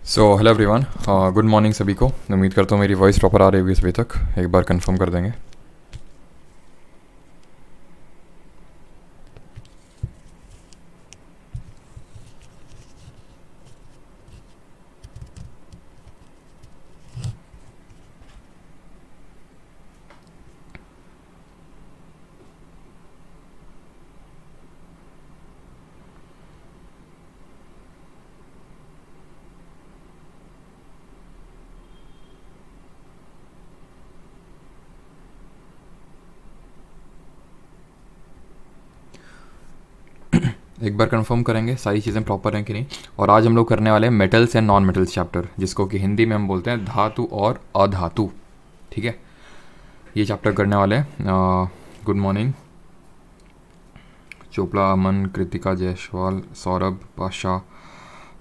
Hello everyone, good morning सभी को। उम्मीद करता हूँ मेरी वॉइस प्रॉपर आ रही होगी सभी तक। एक बार कंफर्म कर देंगे। एक बार कंफर्म करेंगे सारी चीज़ें प्रॉपर हैं कि नहीं। और आज हम लोग करने वाले हैं metals and non metals chapter, जिसको कि हिंदी में हम बोलते हैं धातु और अधातु। ठीक है, ये चैप्टर करने वाले हैं। गुड मॉर्निंग चोपड़ा, अमन, कृतिका, जायसवाल, सौरभ, पाशा,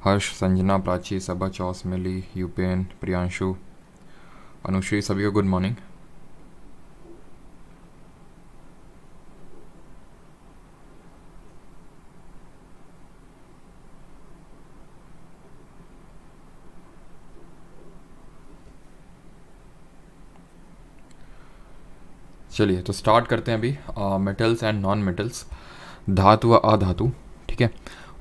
हर्ष, संजना, प्राची, सबा, चौस, मिली, यूपेन, प्रियांशु, अनुश्री, सभी को गुड मॉर्निंग। चलिए तो स्टार्ट करते हैं अभी। मेटल्स एंड नॉन मेटल्स, धातु व अधातु। ठीक है,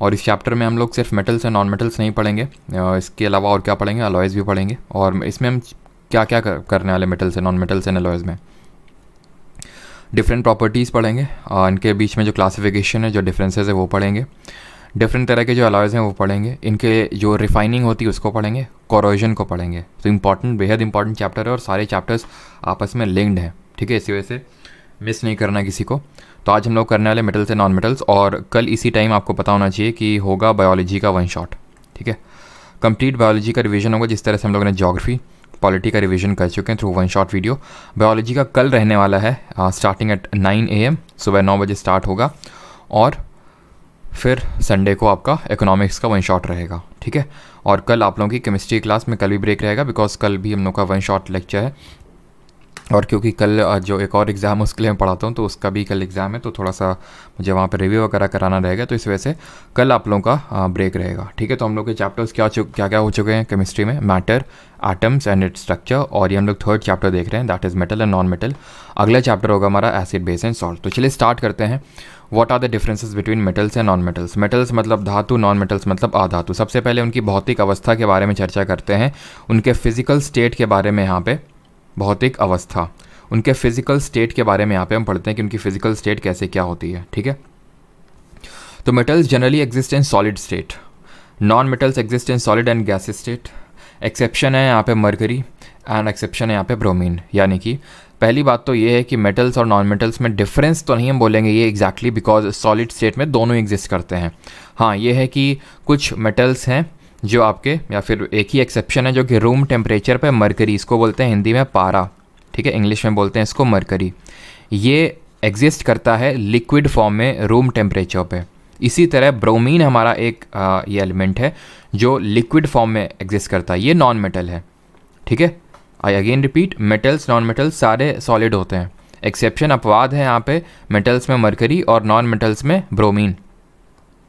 और इस चैप्टर में हम लोग सिर्फ मेटल्स एंड नॉन मेटल्स नहीं पढ़ेंगे, इसके अलावा और क्या पढ़ेंगे, अलॉयज़ भी पढ़ेंगे। और इसमें हम क्या क्या करने वाले metals and non metals and alloys में डिफरेंट प्रॉपर्टीज़ पढ़ेंगे, इनके बीच में जो क्लासिफिकेशन है, जो डिफरेंसेस है वो पढ़ेंगे। डिफरेंट तरह के जो अलॉयज़ हैं वो पढ़ेंगे, इनके जो रिफाइनिंग होती है उसको पढ़ेंगे, कोरोजन को पढ़ेंगे। तो इंपॉर्टेंट, बेहद इंपॉर्टेंट चैप्टर है और सारे चैप्टर्स आपस में लिंक्ड हैं। ठीक है, इसी वजह से मिस नहीं करना किसी को। तो आज हम लोग करने वाले मेटल्स एंड नॉन मेटल्स, और कल इसी टाइम आपको पता होना चाहिए कि होगा बायोलॉजी का वन शॉट। ठीक है, कंप्लीट बायोलॉजी का रिवीजन होगा, जिस तरह से हम लोगों ने ज्योग्राफी, पॉलिटी का रिवीजन कर चुके हैं through one shot video. Biology का कल रहने वाला है, स्टार्टिंग एट 9 AM, सुबह 9 बजे स्टार्ट होगा। और फिर संडे को आपका इकोनॉमिक्स का वन शॉट रहेगा। ठीक है, और कल आप लोगों की केमिस्ट्री क्लास में कल भी ब्रेक रहेगा, बिकॉज कल भी हम लोग का वन शॉट लेक्चर है। और क्योंकि कल जो एक और एग्ज़ाम उसके लिए मैं पढ़ाता हूँ, तो उसका भी कल एग्ज़ाम है, तो थोड़ा सा मुझे वहाँ पर रिव्यू वगैरह कराना रहेगा, तो इस वजह से कल आप लोगों का ब्रेक रहेगा। ठीक है, तो हम लोग के चैप्टर्स क्या क्या हो चुके हैं केमिस्ट्री में, matter, atoms and its structure, और ये हम लोग थर्ड चैप्टर देख रहे हैं, that is metal and non metal. अगला चैप्टर होगा हमारा एसिड, बेस एंड सॉल्ट। तो चलिए स्टार्ट करते हैं। What are the differences between metals and non metals. Metals मतलब धातु, नॉन मेटल्स मतलब अधातु। सबसे पहले उनकी भौतिक अवस्था के बारे में चर्चा करते हैं, उनके फिजिकल स्टेट के बारे में। यहाँ पे भौतिक अवस्था, उनके फिजिकल स्टेट के बारे में यहाँ पे हम पढ़ते हैं कि उनकी फिजिकल स्टेट कैसे क्या होती है। ठीक है, तो metals generally exist in solid state, non metals exist in solid and gases state. Exception है यहाँ पे मरकरी एंड एक्सेप्शन है यहाँ पे ब्रोमीन। यानी कि पहली बात तो ये है कि मेटल्स और नॉन मेटल्स में डिफरेंस तो नहीं हम बोलेंगे ये एग्जैक्टली, बिकॉज सॉलिड स्टेट में दोनों एग्जिस्ट करते हैं। हाँ, ये है कि कुछ मेटल्स हैं जो आपके, या फिर एक ही एक्सेप्शन है जो कि रूम टेम्परेचर पे मरकरी, इसको बोलते हैं हिंदी में पारा। ठीक है, इंग्लिश में बोलते हैं इसको मरकरी। ये एग्जिस्ट करता है लिक्विड फॉर्म में रूम टेम्परेचर पे। इसी तरह ब्रोमीन हमारा एक ये एलिमेंट है जो लिक्विड फॉर्म में एग्जिस्ट करता है, ये नॉन मेटल है। ठीक है, I again repeat, metals non metals सारे सॉलिड होते हैं, एक्सेप्शन अपवाद है यहाँ पे, मेटल्स में मरकरी और नॉन मेटल्स में ब्रोमीन।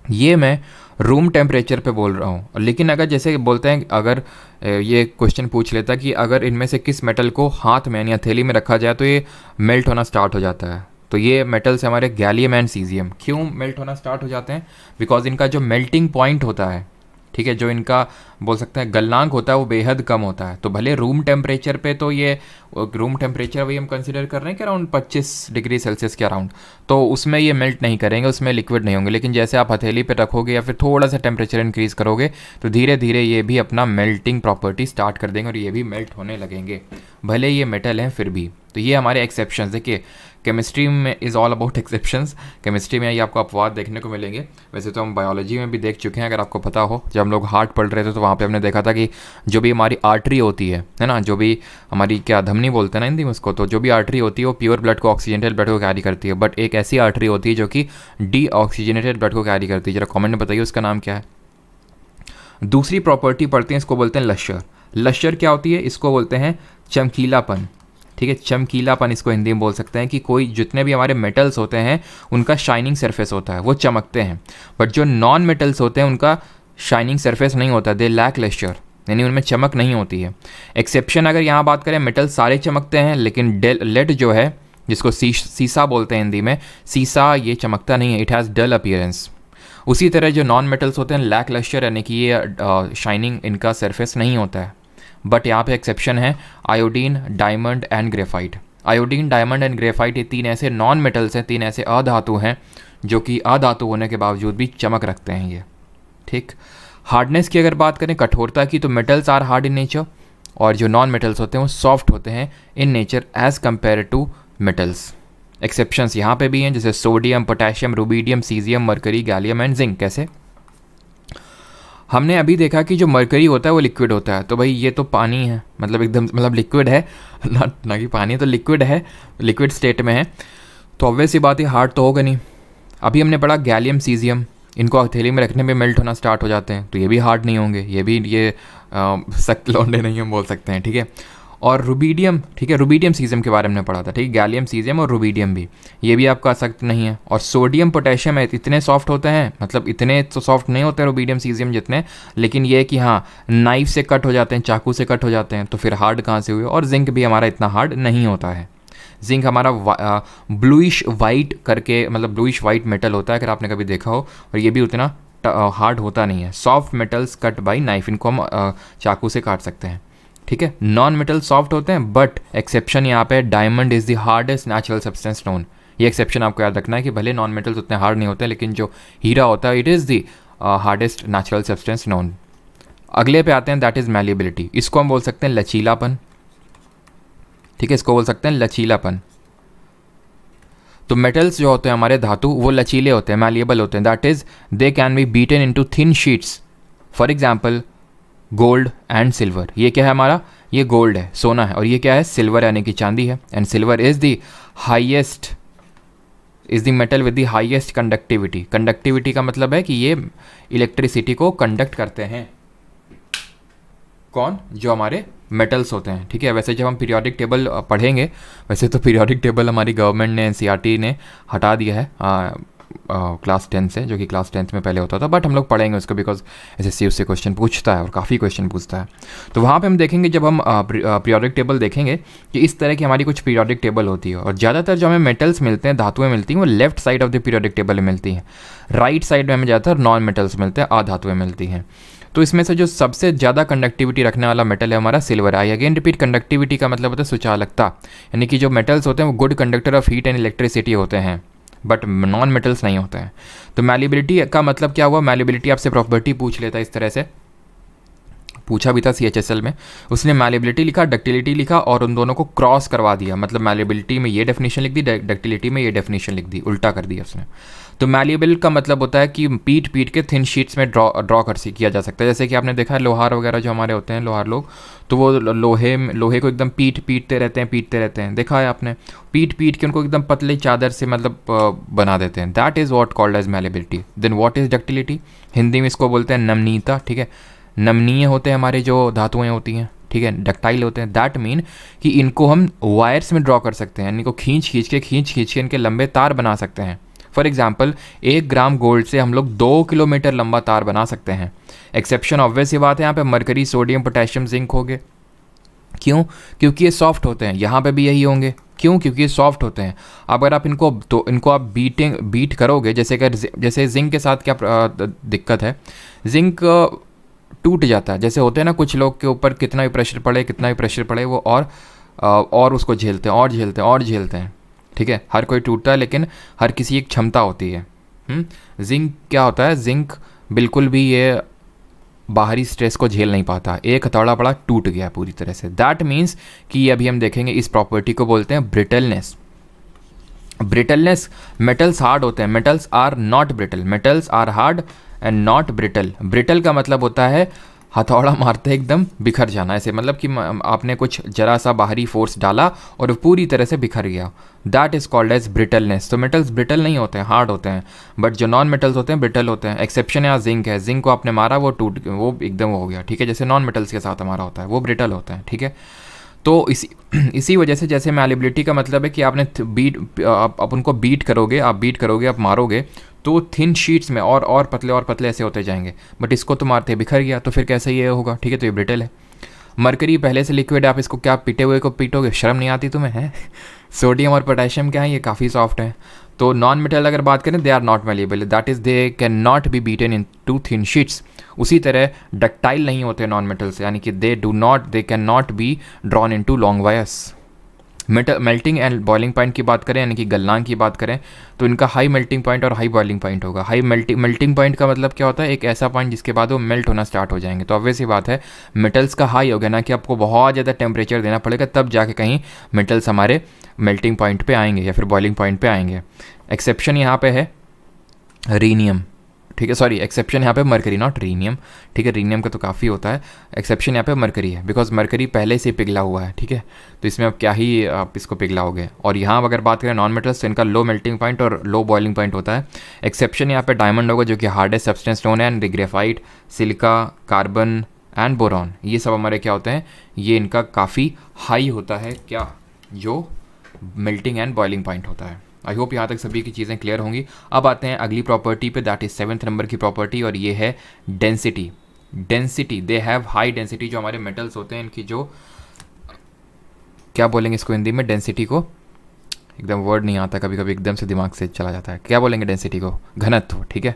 ये मैं रूम टेम्परेचर पे बोल रहा हूँ। लेकिन अगर जैसे बोलते हैं, अगर ये क्वेश्चन पूछ लेता कि अगर इनमें से किस मेटल को हाथ में या थैली में रखा जाए तो ये मेल्ट होना स्टार्ट हो जाता है, तो ये मेटल्स हमारे गैलियम एंड सीजियम। क्यों मेल्ट होना स्टार्ट हो जाते हैं? बिकॉज इनका जो मेल्टिंग पॉइंट होता है, ठीक है, जो इनका बोल सकते हैं गलनांक होता है, वो बेहद कम होता है। तो भले रूम टेम्परेचर पे, तो ये रूम टेम्परेचर वही हम कंसिडर कर रहे हैं कि अराउंड 25 डिग्री सेल्सियस के अराउंड, तो उसमें ये मेल्ट नहीं करेंगे, उसमें लिक्विड नहीं होंगे। लेकिन जैसे आप हथेली पे रखोगे या फिर थोड़ा सा टेम्परेचर इंक्रीज करोगे, तो धीरे धीरे ये भी अपना मेल्टिंग प्रॉपर्टी स्टार्ट कर देंगे और ये भी मेल्ट होने लगेंगे, भले ये मेटल हैं फिर भी। तो ये हमारे एक्सेप्शंस। देखिए, केमिस्ट्री में is all about exceptions. Chemistry में ये आपको अपवाद देखने को मिलेंगे। वैसे तो हम बायोलॉजी में भी देख चुके हैं, अगर आपको पता हो, जब हम लोग हार्ट पढ़ रहे थे तो वहाँ पे हमने देखा था कि जो भी हमारी आर्टरी होती है ना, जो भी हमारी क्या धमनी बोलते हैं ना हिंदी में उसको, तो जो भी आर्टरी होती है वो प्योर ब्लड को, ऑक्सीजनेटेड ब्लड को कैरी करती है। बट एक ऐसी आर्टरी होती है जो कि डी ऑक्सीजनेटेड ब्लड को कैरी करती है। जरा कॉमेंट में बताइए उसका नाम क्या है। दूसरी प्रॉपर्टी पढ़ते हैं, इसको बोलते हैं लश्यर। लश्यर क्या होती है? इसको बोलते हैं चमकीलापन। ठीक है, चमकीलापन इसको हिंदी में बोल सकते हैं कि कोई जितने भी हमारे मेटल्स होते हैं उनका शाइनिंग सरफेस होता है, वो चमकते हैं। बट जो नॉन मेटल्स होते हैं उनका शाइनिंग सरफेस नहीं होता, दे लैक लश्यर। यानी उनमें चमक नहीं होती है। एक्सेप्शन अगर यहाँ बात करें, मेटल सारे चमकते हैं, लेकिन लेड जो है, जिसको सीसा बोलते हैं हिंदी में, सीसा ये चमकता नहीं है, इट हैज़ डल अपीयरेंस। उसी तरह जो नॉन मेटल्स होते हैं लैक लस्टर, यानी कि ये शाइनिंग इनका सरफेस नहीं होता है। बट यहाँ पे एक्सेप्शन है iodine, diamond and graphite. Iodine, diamond and graphite ये 3 ऐसे नॉन मेटल्स हैं, 3 ऐसे अधातु हैं जो कि अधातु होने के बावजूद भी चमक रखते हैं ये, ठीक। हार्डनेस की अगर बात करें, कठोरता की, तो metals are hard in nature और जो नॉन मेटल्स होते हैं वो सॉफ्ट होते हैं in nature as compare to metals. Exceptions यहाँ पे भी हैं, जैसे sodium, potassium, rubidium, caesium, mercury, gallium and zinc. कैसे? हमने अभी देखा कि जो मरकरी होता है वो लिक्विड होता है, तो भाई ये तो पानी है, मतलब एकदम मतलब लिक्विड है ना कि पानी, तो लिक्विड है, लिक्विड स्टेट में है, तो ऑब्वियस सी बात है हार्ड तो होगा नहीं। अभी हमने पढ़ा गैलियम, सीजियम, इनको हथेली में रखने में मेल्ट होना स्टार्ट हो जाते हैं, तो ये भी हार्ड नहीं होंगे, ये सख्त लौंडे नहीं हम बोल सकते हैं, ठीक है। और रुबीडियम, ठीक है, रुबीडियम सीजियम के बारे में पढ़ा था, ठीक है, गैलियम, सीजियम और रुबीडियम भी, ये भी आपका सख्त नहीं है। और सोडियम, पोटेशियम है, इतने सॉफ्ट होते हैं, मतलब इतने तो सॉफ्ट नहीं होते रुबीडियम, सीजियम जितने, लेकिन ये है कि हाँ नाइफ से कट हो जाते हैं, चाकू से कट हो जाते हैं, तो फिर हार्ड कहाँ से हुए। और जिंक भी हमारा इतना हार्ड नहीं होता है। जिंक हमारा ब्लूइश वाइट करके, मतलब ब्लूइश वाइट मेटल होता है, अगर आपने कभी देखा हो, और ये भी उतना हार्ड होता नहीं है। Soft metals cut by knife, इनको हम चाकू से काट सकते हैं, ठीक है। नॉन मेटल सॉफ्ट होते हैं, बट एक्सेप्शन यहाँ पे diamond is the hardest natural substance known. ये एक्सेप्शन आपको याद रखना है कि भले नॉन मेटल्स उतने हार्ड नहीं होते, लेकिन जो हीरा होता है it is the hardest natural substance known. अगले पे आते हैं, दैट इज़ मैलिएबिलिटी। इसको हम बोल सकते हैं लचीलापन, ठीक है, इसको बोल सकते हैं लचीलापन। तो मेटल्स जो होते हैं हमारे धातु, वो लचीले होते हैं, मैलिएबल होते हैं, that is they can be beaten into thin sheets. For example gold and silver. ये क्या है हमारा? ये गोल्ड है, सोना है, और ये क्या है? सिल्वर यानी कि चांदी है। And silver is the highest, is the metal with the highest conductivity. Conductivity का मतलब है कि ये इलेक्ट्रिसिटी को कंडक्ट करते हैं। कौन? जो हमारे मेटल्स होते हैं, ठीक है। वैसे जब हम पीरियोडिक टेबल पढ़ेंगे, वैसे तो पीरियोडिक टेबल हमारी गवर्नमेंट ने, एनसीईआरटी ने हटा दिया है क्लास 10 से, जो कि क्लास 10th में पहले होता था, बट हम लोग पढ़ेंगे उसको बिकॉज एसएससी उससे क्वेश्चन पूछता है और काफ़ी क्वेश्चन पूछता है। तो वहाँ पे हम देखेंगे, जब हम पीरियोडिक टेबल देखेंगे, कि इस तरह की हमारी कुछ पीरियोडिक टेबल होती है। और ज़्यादातर जो हमें मेटल्स मिलते हैं, धातुएं मिलती हैं, वो left side of the periodic table में मिलती हैं। राइट साइड में हमें ज़्यादातर नॉन मेटल्स मिलते हैं, अधातुएं मिलती हैं। तो इसमें से जो सबसे ज़्यादा कंडक्टिविटी रखने वाला मेटल है हमारा silver. I again repeat, conductivity का मतलब होता है सुचालकता, यानी कि जो मेटल्स होते हैं वो good conductor of heat and electricity होते हैं, बट नॉन मेटल्स नहीं होते हैं। तो मैलिएबिलिटी का मतलब क्या हुआ? मैलिएबिलिटी आपसे प्रॉपर्टी पूछ लेता है, इस तरह से पूछा भी था CHSL में। उसने मैलिएबिलिटी लिखा, डक्टिलिटी लिखा, और उन दोनों को क्रॉस करवा दिया। मतलब मैलिएबिलिटी में ये डेफिनेशन लिख दी, डक्टिलिटी में ये डेफिनेशन लिख दी, उल्टा कर दिया उसने। तो मैलिएबल का मतलब होता है कि पीट के थिन शीट्स में ड्रॉ किया जा सकता है। जैसे कि आपने देखा है लोहार वगैरह जो हमारे होते हैं, लोहार लोग, तो वो लोहे को एकदम पीटते रहते हैं, देखा है आपने, पीट के उनको एकदम पतली चादर से मतलब बना देते हैं। That is what called as malleability. Then what is ductility? Hindi में इसको बोलते हैं नमनीयता, ठीक है। नमनीय होते हैं हमारे जो धातुएं होती हैं, ठीक है, डक्टाइल होते हैं। दैट मीन कि इनको हम वायर्स में ड्रॉ कर सकते हैं, इनको खींच के इनके लंबे तार बना सकते हैं। फॉर एग्जाम्पल 1 ग्राम गोल्ड से हम लोग 2 किलोमीटर लंबा तार बना सकते हैं। एक्सेप्शन ऑब्वियस ही बात है, यहाँ पे मरकरी, सोडियम, पोटेशियम, जिंक हो गए। क्यों? क्योंकि ये सॉफ्ट होते हैं। यहाँ पे भी यही होंगे। क्यों? क्योंकि ये सॉफ्ट होते हैं। अगर आप इनको आप बीट करोगे, जैसे जिंक के साथ क्या दिक्कत है, जिंक टूट जाता है। जैसे होते हैं ना कुछ लोग के ऊपर कितना भी प्रेशर पड़े वो और उसको झेलते हैं, ठीक है। हर कोई टूटता है, लेकिन हर किसी एक क्षमता होती है। जिंक क्या होता है? जिंक बिल्कुल भी ये बाहरी स्ट्रेस को झेल नहीं पाता। एक हथौड़ा पड़ा, टूट गया पूरी तरह से। दैट मीन्स कि अभी हम देखेंगे, इस प्रॉपर्टी को बोलते हैं ब्रिटलनेस। मेटल्स हार्ड होते हैं, metals are not brittle. Metals are hard and not brittle. Brittle का मतलब होता है हथौड़ा मारते एकदम बिखर जाना, ऐसे मतलब कि आपने कुछ जरा सा बाहरी फोर्स डाला और पूरी तरह से बिखर गया। That is called as brittleness. तो मेटल्स ब्रिटल नहीं होते हैं, हार्ड होते हैं, बट जो नॉन मेटल्स होते हैं ब्रिटल होते हैं। एक्सेप्शन यहाँ जिंक है। जिंक को आपने मारा, वो एकदम हो गया, ठीक है। जैसे नॉन मेटल्स के साथ हमारा होता है, वो ब्रिटल होता है, ठीक है। तो इसी वजह से, जैसे मैलिबिलिटी का मतलब है कि आपने आप उनको बीट करोगे, आप मारोगे तो थिन शीट्स में और पतले ऐसे होते जाएंगे, बट इसको तो मारते बिखर गया, तो फिर कैसे ये होगा, ठीक है, तो ये ब्रिटल है। मरकरी पहले से लिक्विड है, आप इसको क्या पीटे हुए को पीटोगे, शर्म नहीं आती तुम्हें, है? सोडियम और पोटेशियम क्या है, ये काफ़ी सॉफ्ट है। तो नॉन मेटल अगर बात करें, they are not malleable, that is they can not be beaten in to thin sheets. उसी तरह डक्टाइल नहीं होते नॉन मेटल्स, यानी कि they can not be drawn in to long wires. Melting and boiling point की बात करें, यानी कि गलनांक की बात करें, तो इनका हाई मेल्टिंग पॉइंट और हाई बॉइलिंग पॉइंट होगा। हाई मेल्टिंग पॉइंट का मतलब क्या होता है, एक ऐसा पॉइंट जिसके बाद वो मेल्ट होना स्टार्ट हो जाएंगे। तो ऑब्वियस ही बात है, मेटल्स का हाई हो गया ना, कि आपको बहुत ज़्यादा टेम्परेचर देना पड़ेगा, तब जाके कहीं मेटल्स हमारे मेल्टिंग पॉइंट पे आएंगे या फिर बॉइलिंग पॉइंट पे आएंगे। एक्सेप्शन यहाँ पे है रीनियम, ठीक है, सॉरी एक्सेप्शन यहाँ पे मरकरी, नॉट रीनियम, ठीक है, रीनियम का तो काफ़ी होता है। एक्सेप्शन यहाँ पे मरकरी है, बिकॉज मरकरी पहले से पिघला हुआ है, ठीक है, तो इसमें अब क्या ही आप इसको पिघलाओगे। और यहाँ अगर बात करें नॉन मेटल्स, तो इनका लो मेल्टिंग पॉइंट और लो बॉइलिंग पॉइंट होता है। एक्सेप्शन यहाँ पे डायमंड होगा, जो कि हार्डेस्ट सब्सटेंस स्टोन है, and graphite, silica, carbon and boron, ये सब हमारे क्या होते हैं, ये इनका काफ़ी हाई होता है, क्या, जो मेल्टिंग एंड बॉइलिंग पॉइंट होता है। आई होप यहाँ तक सभी की चीज़ें क्लियर होंगी। अब आते हैं अगली प्रॉपर्टी पे, दैट इज 7th नंबर की प्रॉपर्टी, और ये है density. Density, they have high density, जो हमारे मेटल्स होते हैं इनकी जो, क्या बोलेंगे इसको हिंदी में, डेंसिटी को एकदम वर्ड नहीं आता, कभी कभी एकदम से दिमाग से चला जाता है, क्या बोलेंगे डेंसिटी को, घनत्व, ठीक है,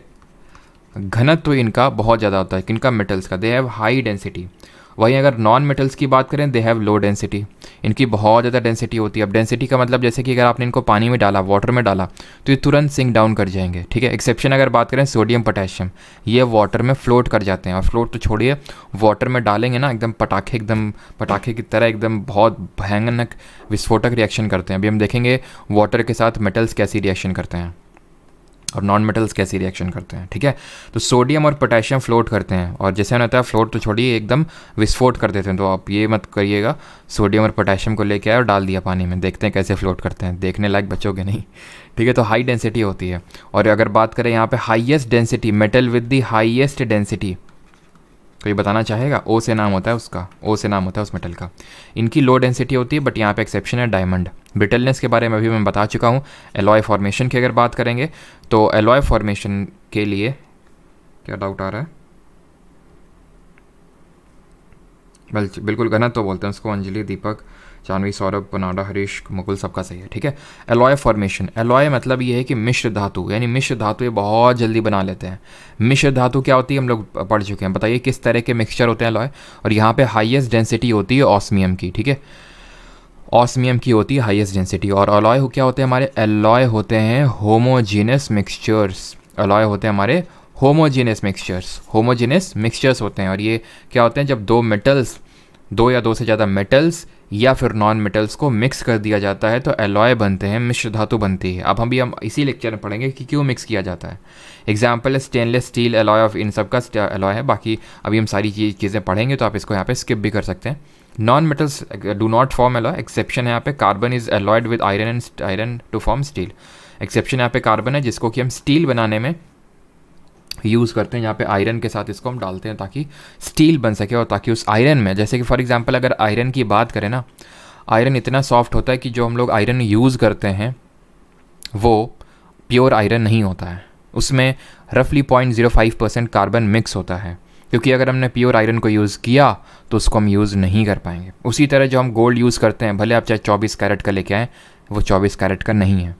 घनत्व इनका बहुत ज़्यादा होता है, किनका, मेटल्स का, दे हैव हाई डेंसिटी। वहीं अगर नॉन मेटल्स की बात करें, दे हैव लो डेंसिटी, इनकी बहुत ज़्यादा डेंसिटी होती है। अब डेंसिटी का मतलब जैसे कि अगर आपने इनको पानी में डाला, वाटर में डाला, तो ये तुरंत सिंक डाउन कर जाएंगे, ठीक है। एक्सेप्शन अगर बात करें सोडियम पोटेशियम, ये वाटर में फ्लोट कर जाते हैं, और फ्लोट तो छोड़िए, वाटर में डालेंगे ना, एकदम पटाखे की तरह एकदम बहुत भयानक विस्फोटक रिएक्शन करते हैं। अभी हम देखेंगे वाटर के साथ मेटल्स कैसी रिएक्शन करते हैं और नॉन मेटल्स कैसी रिएक्शन करते हैं, ठीक है। तो सोडियम और पोटेशियम फ्लोट करते हैं, और जैसे होता है फ्लोट तो छोड़िए, एकदम विस्फोट कर देते हैं। तो आप ये मत करिएगा, सोडियम और पोटेशियम को लेके आए और डाल दिया पानी में, देखते हैं कैसे फ्लोट करते हैं, देखने लायक बचोगे नहीं, ठीक है। तो हाई डेंसिटी होती है। और अगर बात करें यहाँ पे highest density, metal with the highest density, कोई बताना चाहेगा, ओ से नाम होता है उसका, ओ से नाम होता है उस मेटल का। इनकी लो डेंसिटी होती है, बट यहाँ पे एक्सेप्शन है डायमंड। ब्रिटलनेस के बारे में भी मैं बता चुका हूँ। एलॉय फॉर्मेशन की अगर बात करेंगे, तो एलॉय फॉर्मेशन के लिए क्या डाउट आ रहा है, बिल्कुल गलत तो बोलते हैं उसको, अंजलि, दीपक, जानवी, सौरभ, पनाडा, हरीश, मुकुल, सबका सही है, ठीक है। एलॉय फॉर्मेशन, एलॉय मतलब ये है कि मिश्र धातु, यानी मिश्र धातु ये बहुत जल्दी बना लेते हैं। मिश्र धातु क्या होती है, हम लोग पढ़ चुके हैं, बताइए किस तरह के मिक्सचर होते हैं एलॉय। और यहाँ पे हाईएस्ट डेंसिटी होती है ऑस्मियम की, ठीक है, ऑस्मियम की होती है हाईएस्ट डेंसिटी। और एलॉय क्या होते हैं हमारे, एलॉय होते हैं होमोजीनस मिक्सचर्स, एलॉय होते हैं हमारे होमोजीनस मिक्सचर्स होते हैं। और ये क्या होते हैं, जब दो या दो से ज़्यादा मेटल्स या फिर नॉन मेटल्स को मिक्स कर दिया जाता है, तो एलॉय बनते हैं, मिश्र धातु बनती है। अब हम इसी लेक्चर में पढ़ेंगे कि क्यों मिक्स किया जाता है। एग्जाम्पल है स्टेनलेस स्टील एलॉय ऑफ, इन सब का एलॉय है। बाकी अभी हम सारी चीज़ें पढ़ेंगे, तो आप इसको यहाँ पे स्किप भी कर सकते हैं। Non metals do not form alloy, exception है यहाँ पे carbon is alloyed with iron to form steel. Exception यहाँ पे कार्बन है, जिसको कि हम स्टील बनाने में यूज़ करते हैं। यहाँ पे आयरन के साथ इसको हम डालते हैं ताकि स्टील बन सके, और ताकि उस आयरन में, जैसे कि फॉर एग्जांपल अगर आयरन की बात करें ना, आयरन इतना सॉफ्ट होता है कि जो हम लोग आयरन यूज़ करते हैं वो प्योर आयरन नहीं होता है, उसमें रफली 0.05% कार्बन मिक्स होता है। क्योंकि अगर हमने प्योर आयरन को यूज़ किया तो उसको हम यूज़ नहीं कर पाएंगे। उसी तरह जो हम गोल्ड यूज़ करते हैं, भले आप चाहे 24 कैरेट का लेके आएँ, वो 24 कैरेट का नहीं है।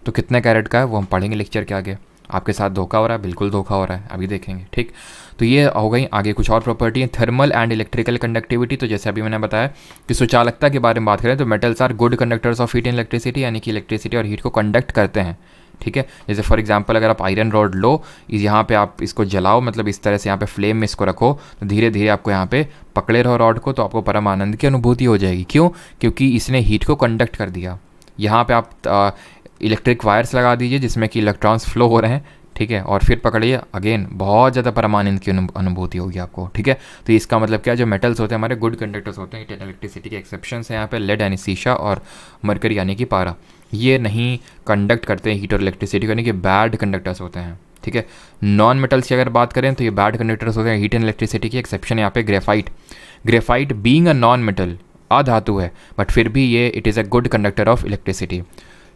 तो कितने कैरेट का है वो हम पढ़ेंगे लेक्चर के आगे। आपके साथ धोखा हो रहा है, बिल्कुल धोखा हो रहा है, अभी देखेंगे, ठीक। तो ये हो गई। आगे कुछ और प्रॉपर्टी है, थर्मल एंड इलेक्ट्रिकल कंडक्टिविटी। तो जैसे अभी मैंने बताया कि सुचालकता के बारे में बात करें, तो metals are good conductors of heat and electricity, यानी कि इलेक्ट्रिसिटी और हीट को कंडक्ट करते हैं, ठीक है। जैसे फॉर एग्जांपल अगर आप आयरन रॉड लो, यहाँ पे आप इसको जलाओ, मतलब इस तरह से यहाँ पे फ्लेम में इसको रखो, तो धीरे धीरे आपको यहाँ पे पकड़े रहो रॉड को, तो आपको परम आनंद की अनुभूति हो जाएगी। क्यों? क्योंकि इसने हीट को कंडक्ट कर दिया। यहाँ पे आप इलेक्ट्रिक वायर्स लगा दीजिए जिसमें कि इलेक्ट्रॉन्स फ्लो हो रहे हैं, ठीक है, और फिर पकड़िए, अगेन बहुत ज़्यादा परमानंद की अनुभूति होगी आपको, ठीक है। तो इसका मतलब क्या, जो मेटल्स होते हैं हमारे गुड कंडक्टर्स होते हैं। इलेक्ट्रिसिटी के एक्सेप्शन है यहाँ पे लेड यानी शीशा और मरकरी यानी कि पारा, ये नहीं कंडक्ट करते हैं हीट और इलेक्ट्रिसिटी, यानी कि बैड कंडक्टर्स होते हैं, ठीक है। नॉन मेटल्स की अगर बात करें तो ये बैड कंडक्टर्स होते हैं हीट एंड इलेक्ट्रिसिटी की। एक्सेप्शन यहाँ पे graphite being a non metal, अधातु है, बट फिर भी ये it is a good conductor of electricity.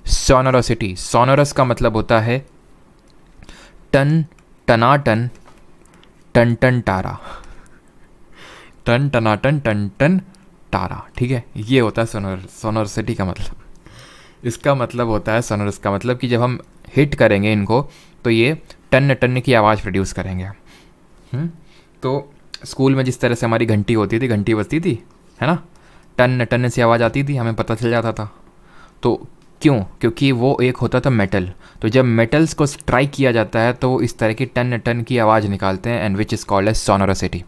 Sonorosity, sonorous का मतलब होता है टन, टनाटन, टन टन टारा, टन टनाटन टन टन टारा, ठीक है, ये होता है सोनोरसिटी का मतलब। इसका मतलब होता है, सोनोरस का मतलब कि जब हम हिट करेंगे इनको तो ये टन टन की आवाज़ प्रोड्यूस करेंगे। तो स्कूल में जिस तरह से हमारी घंटी होती थी, घंटी बजती थी, है ना, टन टन से आवाज़ आती थी, हमें पता चल जाता था। तो क्यों? क्योंकि वो एक होता था मेटल। तो जब मेटल्स को स्ट्राइक किया जाता है तो इस तरह की टन टन की आवाज़ निकालते हैं, and which is called as sonorosity.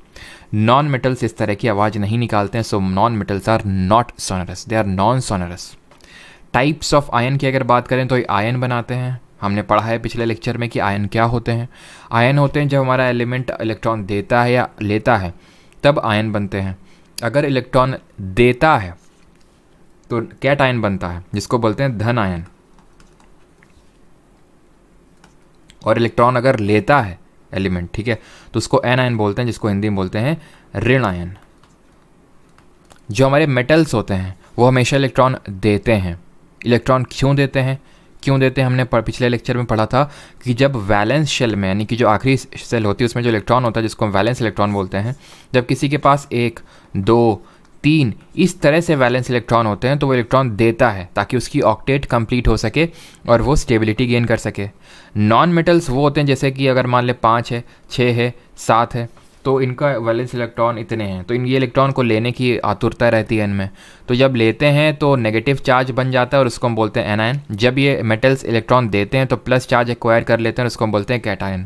Non metals इस तरह की आवाज़ नहीं निकालते हैं, so non metals are not sonorous, they are non sonorous. Types of ion की अगर बात करें तो आयन बनाते हैं, हमने पढ़ा है पिछले लेक्चर में कि आयन क्या होते हैं। आयन होते हैं जब हमारा एलिमेंट इलेक्ट्रॉन देता है या लेता है तब आयन बनते हैं। अगर इलेक्ट्रॉन देता है तो कैट आयन बनता है, जिसको बोलते हैं धन आयन। और इलेक्ट्रॉन अगर लेता है एलिमेंट, ठीक है, तो उसको एन आयन बोलते हैं, जिसको हिंदी में बोलते हैं ऋण आयन। जो हमारे मेटल्स होते हैं वो हमेशा इलेक्ट्रॉन देते हैं। इलेक्ट्रॉन क्यों देते हैं? क्यों देते हैं हमने पिछले लेक्चर में पढ़ा था कि जब वैलेंस शेल में, यानी कि जो आखिरी सेल होती है उसमें जो इलेक्ट्रॉन होता है जिसको हम वैलेंस इलेक्ट्रॉन बोलते हैं, जब किसी के पास 1, 2, 3 इस तरह से वैलेंस इलेक्ट्रॉन होते हैं तो वो इलेक्ट्रॉन देता है ताकि उसकी ऑक्टेट कंप्लीट हो सके और वो स्टेबिलिटी गेन कर सके। नॉन मेटल्स वो होते हैं जैसे कि अगर मान ले 5 है, 6 है, 7 है, तो इनका वैलेंस इलेक्ट्रॉन इतने हैं, तो ये इलेक्ट्रॉन को लेने की आतुरता रहती है इनमें। तो जब लेते हैं तो नेगेटिव चार्ज बन जाता है और उसको हम बोलते हैं एनायन। जब ये मेटल्स इलेक्ट्रॉन देते हैं तो प्लस चार्ज एक्वायर कर लेते हैं और उसको हम बोलते हैं cation.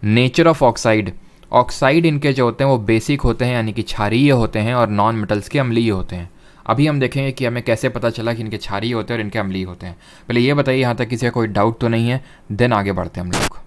Nature of oxide, oxide इनके जो होते हैं वो बेसिक होते हैं, यानी कि क्षारीय होते हैं, और नॉन मेटल्स के अम्लीय होते हैं। अभी हम देखेंगे कि हमें कैसे पता चला कि इनके क्षारीय होते हैं और इनके अम्लीय होते हैं। पहले ये बताइए यहाँ तक किसी का कोई डाउट तो नहीं है, देन आगे बढ़ते हैं हम लोग।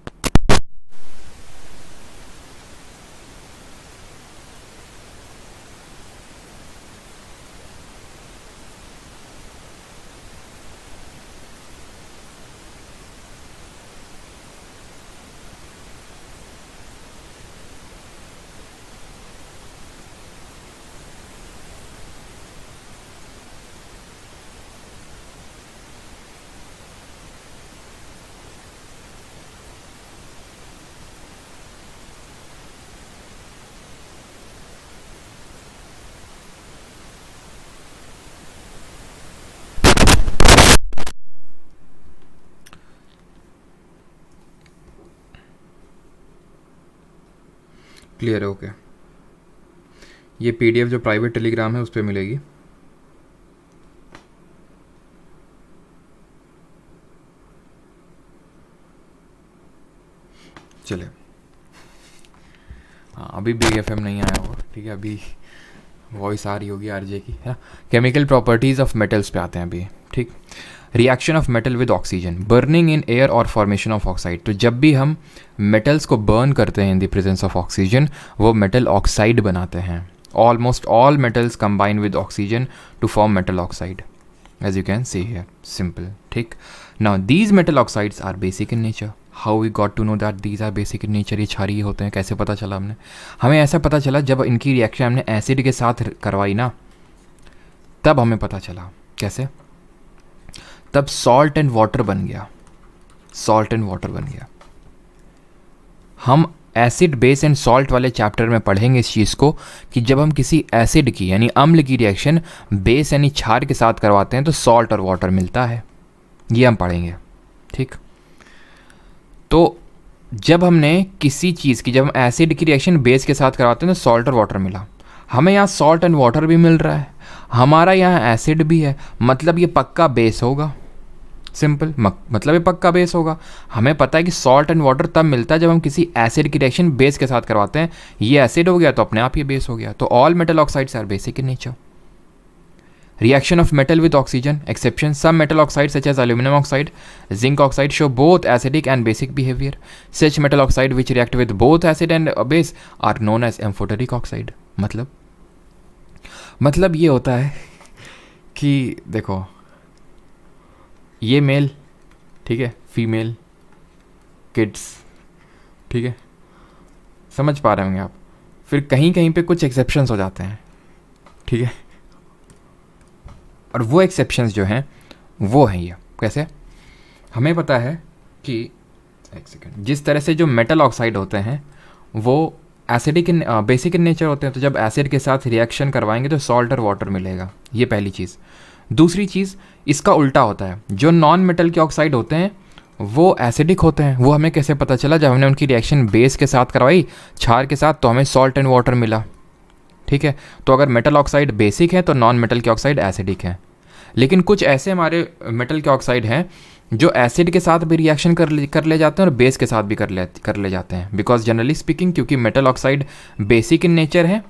क्लियर है? ओके, ये पीडीएफ जो प्राइवेट टेलीग्राम है उस पर मिलेगी। चले, हाँ अभी बिग एफएम नहीं आया होगा, ठीक है, अभी वॉइस आ रही होगी आरजे की, है ना। केमिकल प्रॉपर्टीज़ ऑफ मेटल्स पे आते हैं अभी, ठीक। Reaction of metal with oxygen, burning in air और फॉर्मेशन ऑफ ऑक्साइड। तो जब भी हम मेटल्स को बर्न करते हैं in the presence of oxygen, वो मेटल ऑक्साइड बनाते हैं। Almost all metals combine with oxygen to form metal oxide, as you can see here, simple, ठीक। Now these metal oxides are basic in nature. How we got to know that these are basic in nature? ये क्षारीय होते हैं, कैसे पता चला हमें ऐसा पता चला जब इनकी रिएक्शन हमने एसिड के साथ करवाई ना, तब हमें पता चला। कैसे? तब सॉल्ट एंड वाटर बन गया, सॉल्ट एंड वाटर बन गया। हम एसिड, बेस एंड सॉल्ट वाले चैप्टर में पढ़ेंगे इस चीज़ को कि जब हम किसी एसिड की यानी अम्ल की रिएक्शन बेस यानी क्षार के साथ करवाते हैं तो सॉल्ट और वाटर मिलता है, ये हम पढ़ेंगे, ठीक। तो जब हमने किसी चीज़ की, जब हम एसिड की रिएक्शन बेस के साथ करवाते हैं तो सॉल्ट और वाटर मिला, हमें यहाँ सॉल्ट एंड वाटर भी मिल रहा है, हमारा यहाँ एसिड भी है, मतलब ये पक्का बेस होगा। सिंपल, मतलब ये पक्का बेस होगा। हमें पता है कि सॉल्ट एंड वाटर तब मिलता है जब हम किसी एसिड की रिएक्शन बेस के साथ करवाते हैं। ये एसिड हो गया तो अपने आप ये बेस हो गया। तो all metal oxides are basic in nature. Reaction of metal with oxygen, exception some metal oxide such as aluminum oxide, zinc oxide show both acidic and basic behavior. Such metal oxide which react with both acid and base are known as amphoteric oxide. मतलब ये होता है कि देखो, ये mail, ठीक है, female, kids, ठीक है, समझ पा रहे होंगे आप। फिर कहीं कहीं पे कुछ एक्सेप्शंस हो जाते हैं, ठीक है। और वो एक्सेप्शंस जो हैं वो हैं ये। कैसे? हमें पता है कि एक सेकेंड, जिस तरह से जो मेटल ऑक्साइड होते हैं वो acidic in basic in nature होते हैं, तो जब एसिड के साथ रिएक्शन करवाएंगे तो सॉल्ट और वाटर मिलेगा, ये पहली चीज़। दूसरी चीज़, इसका उल्टा होता है, जो नॉन मेटल के ऑक्साइड होते हैं वो एसिडिक होते हैं। वो हमें कैसे पता चला? जब हमने उनकी रिएक्शन बेस के साथ करवाई, क्षार के साथ, तो हमें सॉल्ट एंड वाटर मिला। ठीक है, तो अगर मेटल ऑक्साइड बेसिक है तो नॉन मेटल के ऑक्साइड एसिडिक हैं। लेकिन कुछ ऐसे हमारे मेटल के ऑक्साइड हैं जो एसिड के साथ भी रिएक्शन कर ले जाते हैं और बेस के साथ भी कर ले जाते हैं। बिकॉज जनरली स्पीकिंग, क्योंकि metal oxide basic in nature है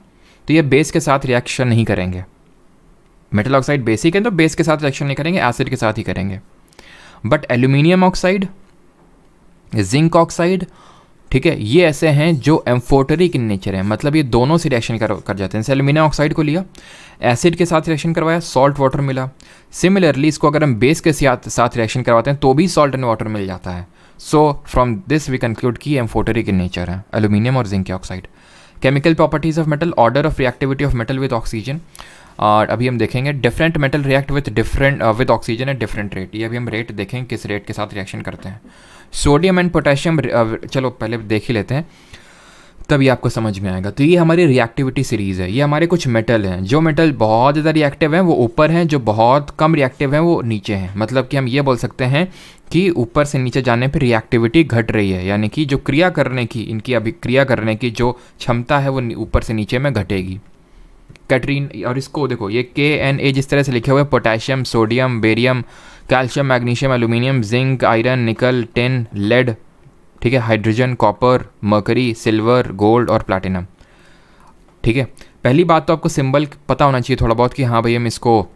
तो ये बेस के साथ रिएक्शन नहीं करेंगे। मेटल ऑक्साइड बेसिक है तो बेस के साथ रिएक्शन नहीं करेंगे, एसिड के साथ ही करेंगे। But aluminium oxide, zinc oxide, ठीक है, ये ऐसे हैं जो एम्फोटरिक इन नेचर है, मतलब ये दोनों से रिएक्शन कर जाते हैं। जैसे एल्यूमिनियम ऑक्साइड को लिया, एसिड के साथ रिएक्शन करवाया, सॉल्ट वाटर मिला। सिमिलरली इसको अगर हम बेस के साथ रिएक्शन करवाते हैं तो भी सॉल्ट एंड वाटर मिल जाता है। So from this we conclude कि एम्फोटरिक इन नेचर है एल्यूमिनियम और zinc oxide. Chemical properties of metal, order of reactivity of metal with oxygen. और अभी हम देखेंगे different metal react with oxygen at different rate. ये अभी हम रेट देखेंगे किस रेट के साथ रिएक्शन करते हैं। सोडियम एंड पोटेशियम, चलो पहले देख ही लेते हैं तभी आपको समझ में आएगा। तो ये हमारी रिएक्टिविटी सीरीज़ है। ये हमारे कुछ मेटल हैं, जो मेटल बहुत ज़्यादा रिएक्टिव हैं वो ऊपर हैं, जो बहुत कम रिएक्टिव हैं वो नीचे हैं। मतलब कि हम ये बोल सकते हैं कि ऊपर से नीचे जाने पर रिएक्टिविटी घट रही है, यानी कि जो क्रिया करने की, इनकी अभिक्रिया करने की जो क्षमता है वो ऊपर से नीचे में घटेगी। कैटरीन, और इसको देखो ये KNA जिस तरह से लिखे हुए, potassium, sodium, barium, calcium, magnesium, aluminium, zinc, iron, निकल, टिन, लेड, ठीक है, hydrogen, copper, mercury, silver, gold और प्लैटिनम। ठीक है, पहली बात तो आपको सिंबल पता होना चाहिए थोड़ा बहुत कि हाँ भाई हम इसको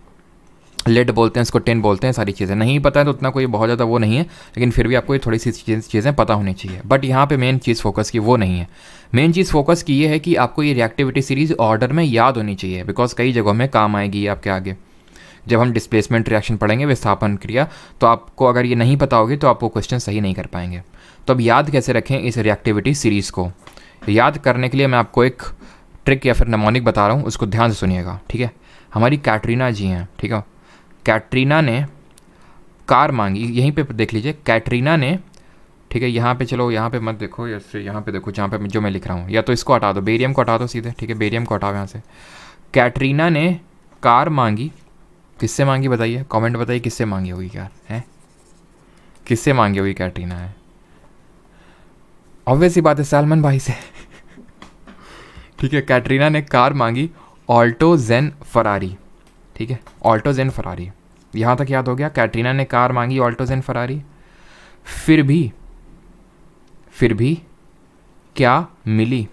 लेड बोलते हैं, इसको टिन बोलते हैं। सारी चीज़ें नहीं पता है तो उतना कोई बहुत ज़्यादा वो नहीं है, लेकिन फिर भी आपको ये थोड़ी सी चीज़ें पता होनी चाहिए। बट यहाँ पे मेन चीज़ फोकस की वो नहीं है। मेन चीज़ फोकस की ये है कि आपको ये रिएक्टिविटी सीरीज़ ऑर्डर में याद होनी चाहिए, बिकॉज कई जगहों में काम आएगी आपके आगे। जब हम डिस्प्लेसमेंट रिएक्शन पढ़ेंगे, विस्थापन क्रिया, तो आपको अगर ये नहीं पता होगी तो आप वो क्वेश्चन सही नहीं कर पाएंगे। तो अब याद कैसे रखें इस रिएक्टिविटी सीरीज़ को? याद करने के लिए मैं आपको एक ट्रिक या फिर नमोनिक बता रहा हूँ, उसको ध्यान से सुनिएगा। ठीक है, हमारी कैटरीना जी हैं, ठीक है, कैटरीना ने कार मांगी, यहीं पे देख लीजिए, कैटरीना ने, ठीक है, यहाँ पे चलो, यहाँ पे मत देखो, या फिर यहाँ पे देखो जहाँ पे जो मैं लिख रहा हूँ, या तो इसको हटा दो, बेरियम को हटा दो सीधे, ठीक है, बेरियम को हटाओ यहाँ से। कैटरीना ने कार मांगी, किससे मांगी बताइए, कमेंट बताइए किससे मांगी होगी कार है, किससे मांगी होगी कैटरीना है? ऑब्वियस सी बात है, सलमान भाई से। ठीक है, कैटरीना ने कार मांगी ऑल्टो जेन फरारी, ठीक है, ऑल्टो जेन फरारी, यहाँ तक याद हो गया। कैटरीना ने कार मांगी ऑल्टो जेन फरारी, फिर भी क्या मिली?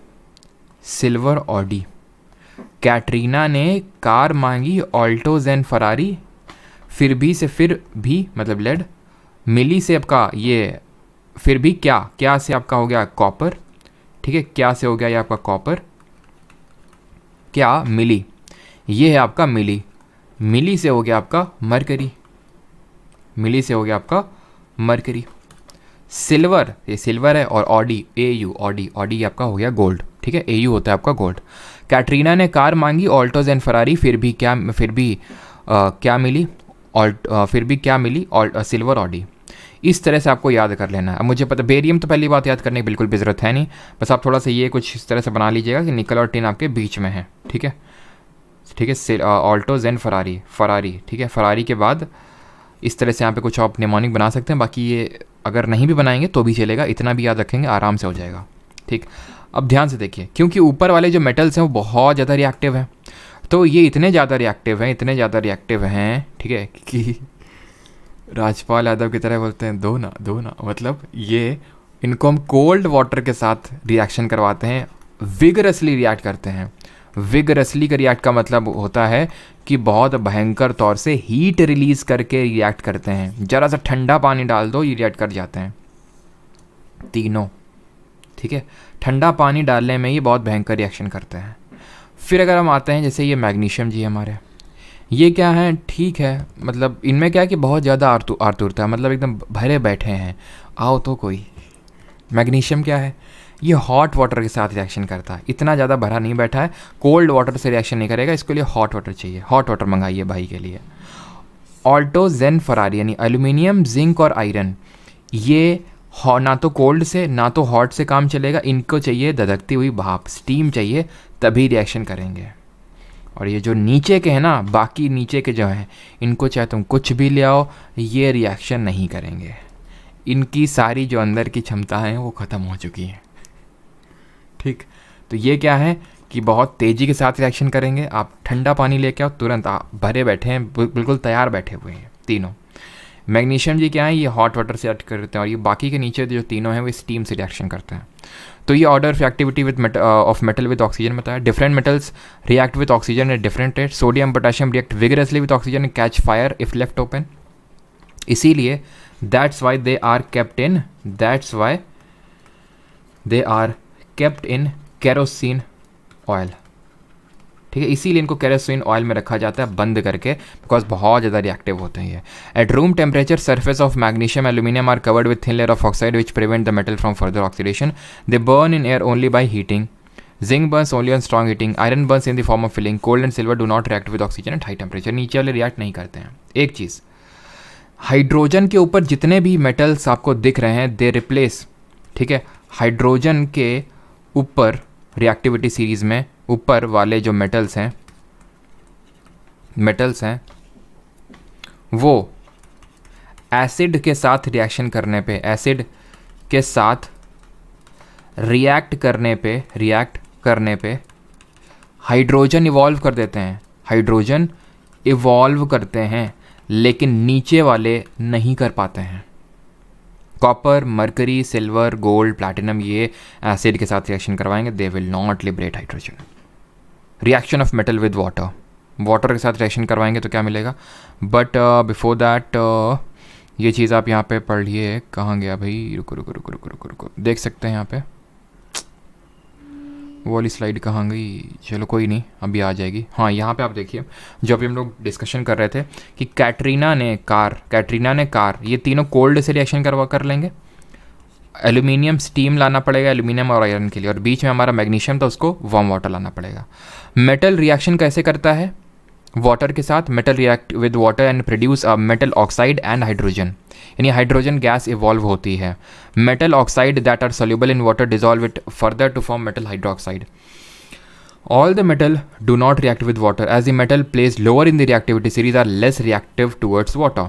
Silver Audi. कैटरीना ने कार मांगी ऑल्टो जेन फरारी, फिर भी मतलब लेड, मिली से आपका ये, फिर भी क्या से आपका हो गया कॉपर, ठीक है, क्या से हो गया ये आपका कॉपर, क्या मिली, ये है आपका मिली, मिली से हो गया आपका मरकरी, मिली से हो गया आपका मरकरी। सिल्वर, ये सिल्वर है, और ऑडी, ऑडी आपका हो गया गोल्ड, ठीक है, AU होता है आपका गोल्ड। कैटरीना ने कार मांगी ऑल्टो जेन फरारी, फिर भी क्या मिली? Silver Audi. इस तरह से आपको याद कर लेना है। अब मुझे पता, बेरियम तो पहली बात याद करने की बिल्कुल भी ज़रूरत है नहीं, बस आप थोड़ा सा ये कुछ इस तरह से बना लीजिएगा कि निकल और टिन आपके बीच में है, ठीक है, ठीक है, ऑल्टो जेन फरारी, ठीक है, फरारी के बाद इस तरह से यहाँ पे कुछ आप निमोनिक बना सकते हैं। बाकी ये अगर नहीं भी बनाएंगे तो भी चलेगा, इतना भी याद रखेंगे आराम से हो जाएगा। ठीक, अब ध्यान से देखिए, क्योंकि ऊपर वाले जो मेटल्स हैं वो बहुत ज़्यादा रिएक्टिव हैं, तो ये इतने ज़्यादा रिएक्टिव हैं, ठीक है, कि राजपाल यादव की तरह बोलते हैं दो ना, मतलब ये इनको हम कोल्ड वाटर के साथ रिएक्शन करवाते हैं, विगरसली रिएक्ट करते हैं। विगरसली का रिएक्ट का मतलब होता है कि बहुत भयंकर तौर से हीट रिलीज करके रिएक्ट करते हैं। जरा सा ठंडा पानी डाल दो, ये रिएक्ट कर जाते हैं तीनों, ठीक है, ठंडा पानी डालने में ये बहुत भयंकर रिएक्शन करते हैं। फिर अगर हम आते हैं, जैसे ये मैग्नीशियम जी हमारे, ये क्या है, ठीक है, मतलब इनमें क्या है कि बहुत ज़्यादा आतुरता है, मतलब एकदम भरे बैठे हैं, आओ तो कोई। मैग्नीशियम क्या है, ये हॉट वाटर के साथ रिएक्शन करता है, इतना ज़्यादा भरा नहीं बैठा है, कोल्ड वाटर से रिएक्शन नहीं करेगा, इसके लिए हॉट वाटर चाहिए। हॉट वाटर मंगाइए भाई के लिए। ऑल्टो जेन फरारी, यानी एल्यूमिनियम, जिंक और आयरन, ये ना तो कोल्ड से ना तो हॉट से काम चलेगा, इनको चाहिए धधकती हुई भाप, स्टीम चाहिए, तभी रिएक्शन करेंगे। और ये जो नीचे के हैं ना, बाकी नीचे के जो हैं, इनको चाहे तुम कुछ भी ले आओ, ये रिएक्शन नहीं करेंगे। इनकी सारी जो अंदर की क्षमता है वो ख़त्म हो चुकी है। ठीक, तो ये क्या है कि बहुत तेज़ी के साथ रिएक्शन करेंगे। आप ठंडा पानी लेके आओ, तुरंत आप भरे बैठे हैं, बिल्कुल तैयार बैठे हुए हैं तीनों। मैग्नीशियम जी क्या है, ये हॉट वाटर से रिएक्ट करते हैं, और ये बाकी के नीचे जो तीनों हैं वो स्टीम से रिएक्शन करते हैं। तो ये order of activity with of metal with oxygen बताया। Different metals react with oxygen at different rate. Sodium potassium react vigorously with oxygen and catch fire if left open. इसीलिए that's why they are kept in kerosene oil. ठीक है, इसीलिए इनको kerosene oil में रखा जाता है बंद करके, बिकॉज बहुत ज़्यादा रिएक्टिव होते हैं ये। At room temperature surface of magnesium aluminium are covered with thin layer of oxide which prevent the metal from further oxidation. They burn in air only by heating. Zinc burns only on strong heating. Iron burns in the form of filling. Gold and silver do not react with oxygen at high temperature. नीचे वाले react नहीं करते हैं। एक चीज़, hydrogen के ऊपर जितने भी मेटल्स आपको दिख रहे हैं दे रिप्लेस, ठीक है, हाइड्रोजन के ऊपर रिएक्टिविटी सीरीज़ में ऊपर वाले जो मेटल्स हैं वो एसिड के साथ रिएक्शन करने पे, एसिड के साथ रिएक्ट करने पे हाइड्रोजन इवॉल्व कर देते हैं, हाइड्रोजन इवॉल्व करते हैं, लेकिन नीचे वाले नहीं कर पाते हैं। Copper, mercury, silver, gold, platinum, ये एसिड के साथ रिएक्शन करवाएंगे, they will not liberate hydrogen. Reaction of metal with water, water के साथ रिएक्शन करवाएंगे तो क्या मिलेगा। बट बिफोर दैट ये चीज़ आप यहाँ पे पढ़ लिए, कहाँ गया भाई, रुको, देख सकते हैं यहाँ पे, वो वाली स्लाइड कहाँ गई, चलो कोई नहीं, अभी आ जाएगी। हाँ, यहाँ पे आप देखिए, जो अभी हम लोग डिस्कशन कर रहे थे कि कैटरीना ने कार, ये तीनों कोल्ड से रिएक्शन कर लेंगे। एल्यूमिनियम स्टीम लाना पड़ेगा एल्यूमिनियम और आयरन के लिए, और बीच में हमारा मैग्नीशियम था, उसको वार्म वाटर लाना पड़ेगा। मेटल रिएक्शन कैसे करता है वाटर के साथ, metal react with water and produce a metal oxide and hydrogen, यानी हाइड्रोजन गैस इवॉल्व होती है। Metal oxide that are soluble in water dissolve it further to form metal hydroxide. All the metal do not react with water as the metal placed lower in the reactivity series are less reactive towards water.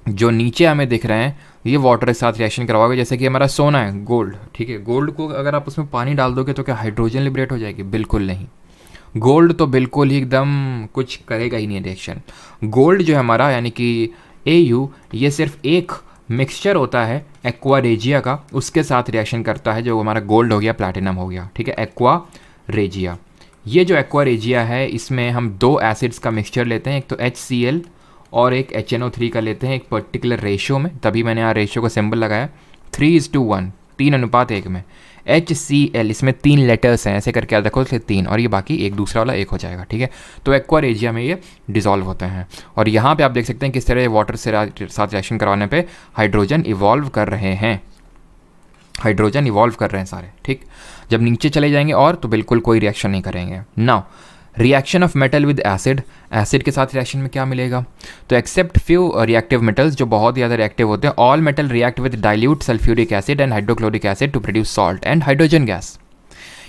जो नीचे हमें दिख रहे हैं ये water के साथ reaction करवाओगे, जैसे कि हमारा सोना है, गोल्ड, ठीक है, गोल्ड को अगर आप उसमें पानी डाल दोगे तो क्या हाइड्रोजन लिबरेट हो जाएगी? बिल्कुल नहीं। गोल्ड तो बिल्कुल ही एकदम कुछ करेगा ही नहीं रिएक्शन। गोल्ड जो है हमारा, यानी कि AU, ये सिर्फ एक मिक्सचर होता है एक्वा रेजिया का, उसके साथ रिएक्शन करता है, जो हमारा गोल्ड हो गया, प्लैटिनम हो गया, ठीक है, एक्वा रेजिया। ये जो एक्वा रेजिया है, इसमें हम दो एसिड्स का मिक्सचर लेते हैं, एक तो HCl और एक HNO3 का लेते हैं एक पर्टिकुलर रेशियो में, तभी मैंने यहाँ रेशियो का सिंबल लगाया 3:1, 3:1 में। HCl, इसमें 3 लेटर्स हैं, ऐसे करके याद रखो, इसलिए 3, और ये बाकी एक दूसरा वाला 1 हो जाएगा, ठीक है। तो एक्वा रेजिया में ये डिसॉल्व होते हैं, और यहाँ पे आप देख सकते हैं किस तरह वाटर से साथ रिएक्शन करवाने पे हाइड्रोजन इवॉल्व कर रहे हैं, हाइड्रोजन इवॉल्व कर रहे हैं सारे, ठीक। जब नीचे चले जाएंगे और तो बिल्कुल कोई रिएक्शन नहीं करेंगे। Now reaction of metal with acid, acid के साथ रिएक्शन में क्या मिलेगा, तो एक्सेप्ट फ्यू रिएक्टिव मेटल्स जो बहुत ज़्यादा रिएक्टिव होते हैं, all metal react with dilute sulphuric acid and hydrochloric acid to produce salt and hydrogen gas.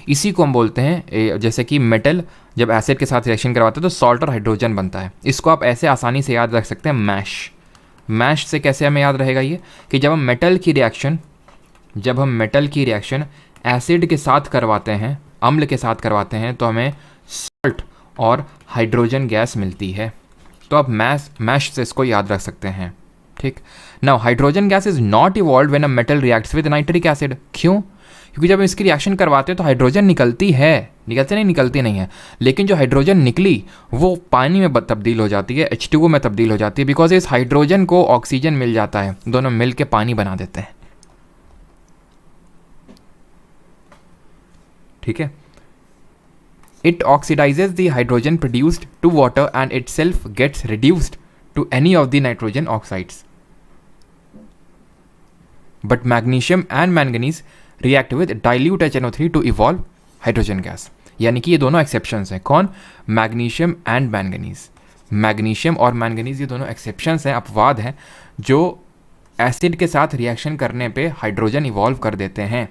इसी को हम बोलते हैं, जैसे कि मेटल जब एसिड के साथ रिएक्शन करवाते हैं तो सॉल्ट और हाइड्रोजन बनता है। इसको आप ऐसे आसानी से याद रख सकते हैं, मैश से कैसे हमें याद रहेगा ये, कि जब हम मेटल की रिएक्शन एसिड के साथ करवाते हैं, अम्ल के साथ करवाते हैं, तो हमें सॉल्ट और हाइड्रोजन गैस मिलती है। तो आप मैश से इसको याद रख सकते हैं, ठीक। Now hydrogen gas is not evolve when a metal reacts with nitric acid. क्यों? क्योंकि जब इसकी रिएक्शन करवाते हैं तो हाइड्रोजन निकलती नहीं है, लेकिन जो हाइड्रोजन निकली वो पानी में तब्दील हो जाती है, H2O में तब्दील हो जाती है, बिकॉज इस हाइड्रोजन को ऑक्सीजन मिल जाता है, दोनों मिल के पानी बना देते हैं, ठीक है। It oxidizes the hydrogen produced to water and itself gets reduced to any of the nitrogen oxides. But magnesium and manganese react with dilute HNO3 to evolve hydrogen gas. यानी कि ये दोनों एक्सेप्शंस हैं। कौन? Magnesium and manganese. मैग्नीशियम और manganese ये दोनों exceptions हैं, अपवाद हैं, जो एसिड के साथ रिएक्शन करने पे हाइड्रोजन इवॉल्व कर देते हैं,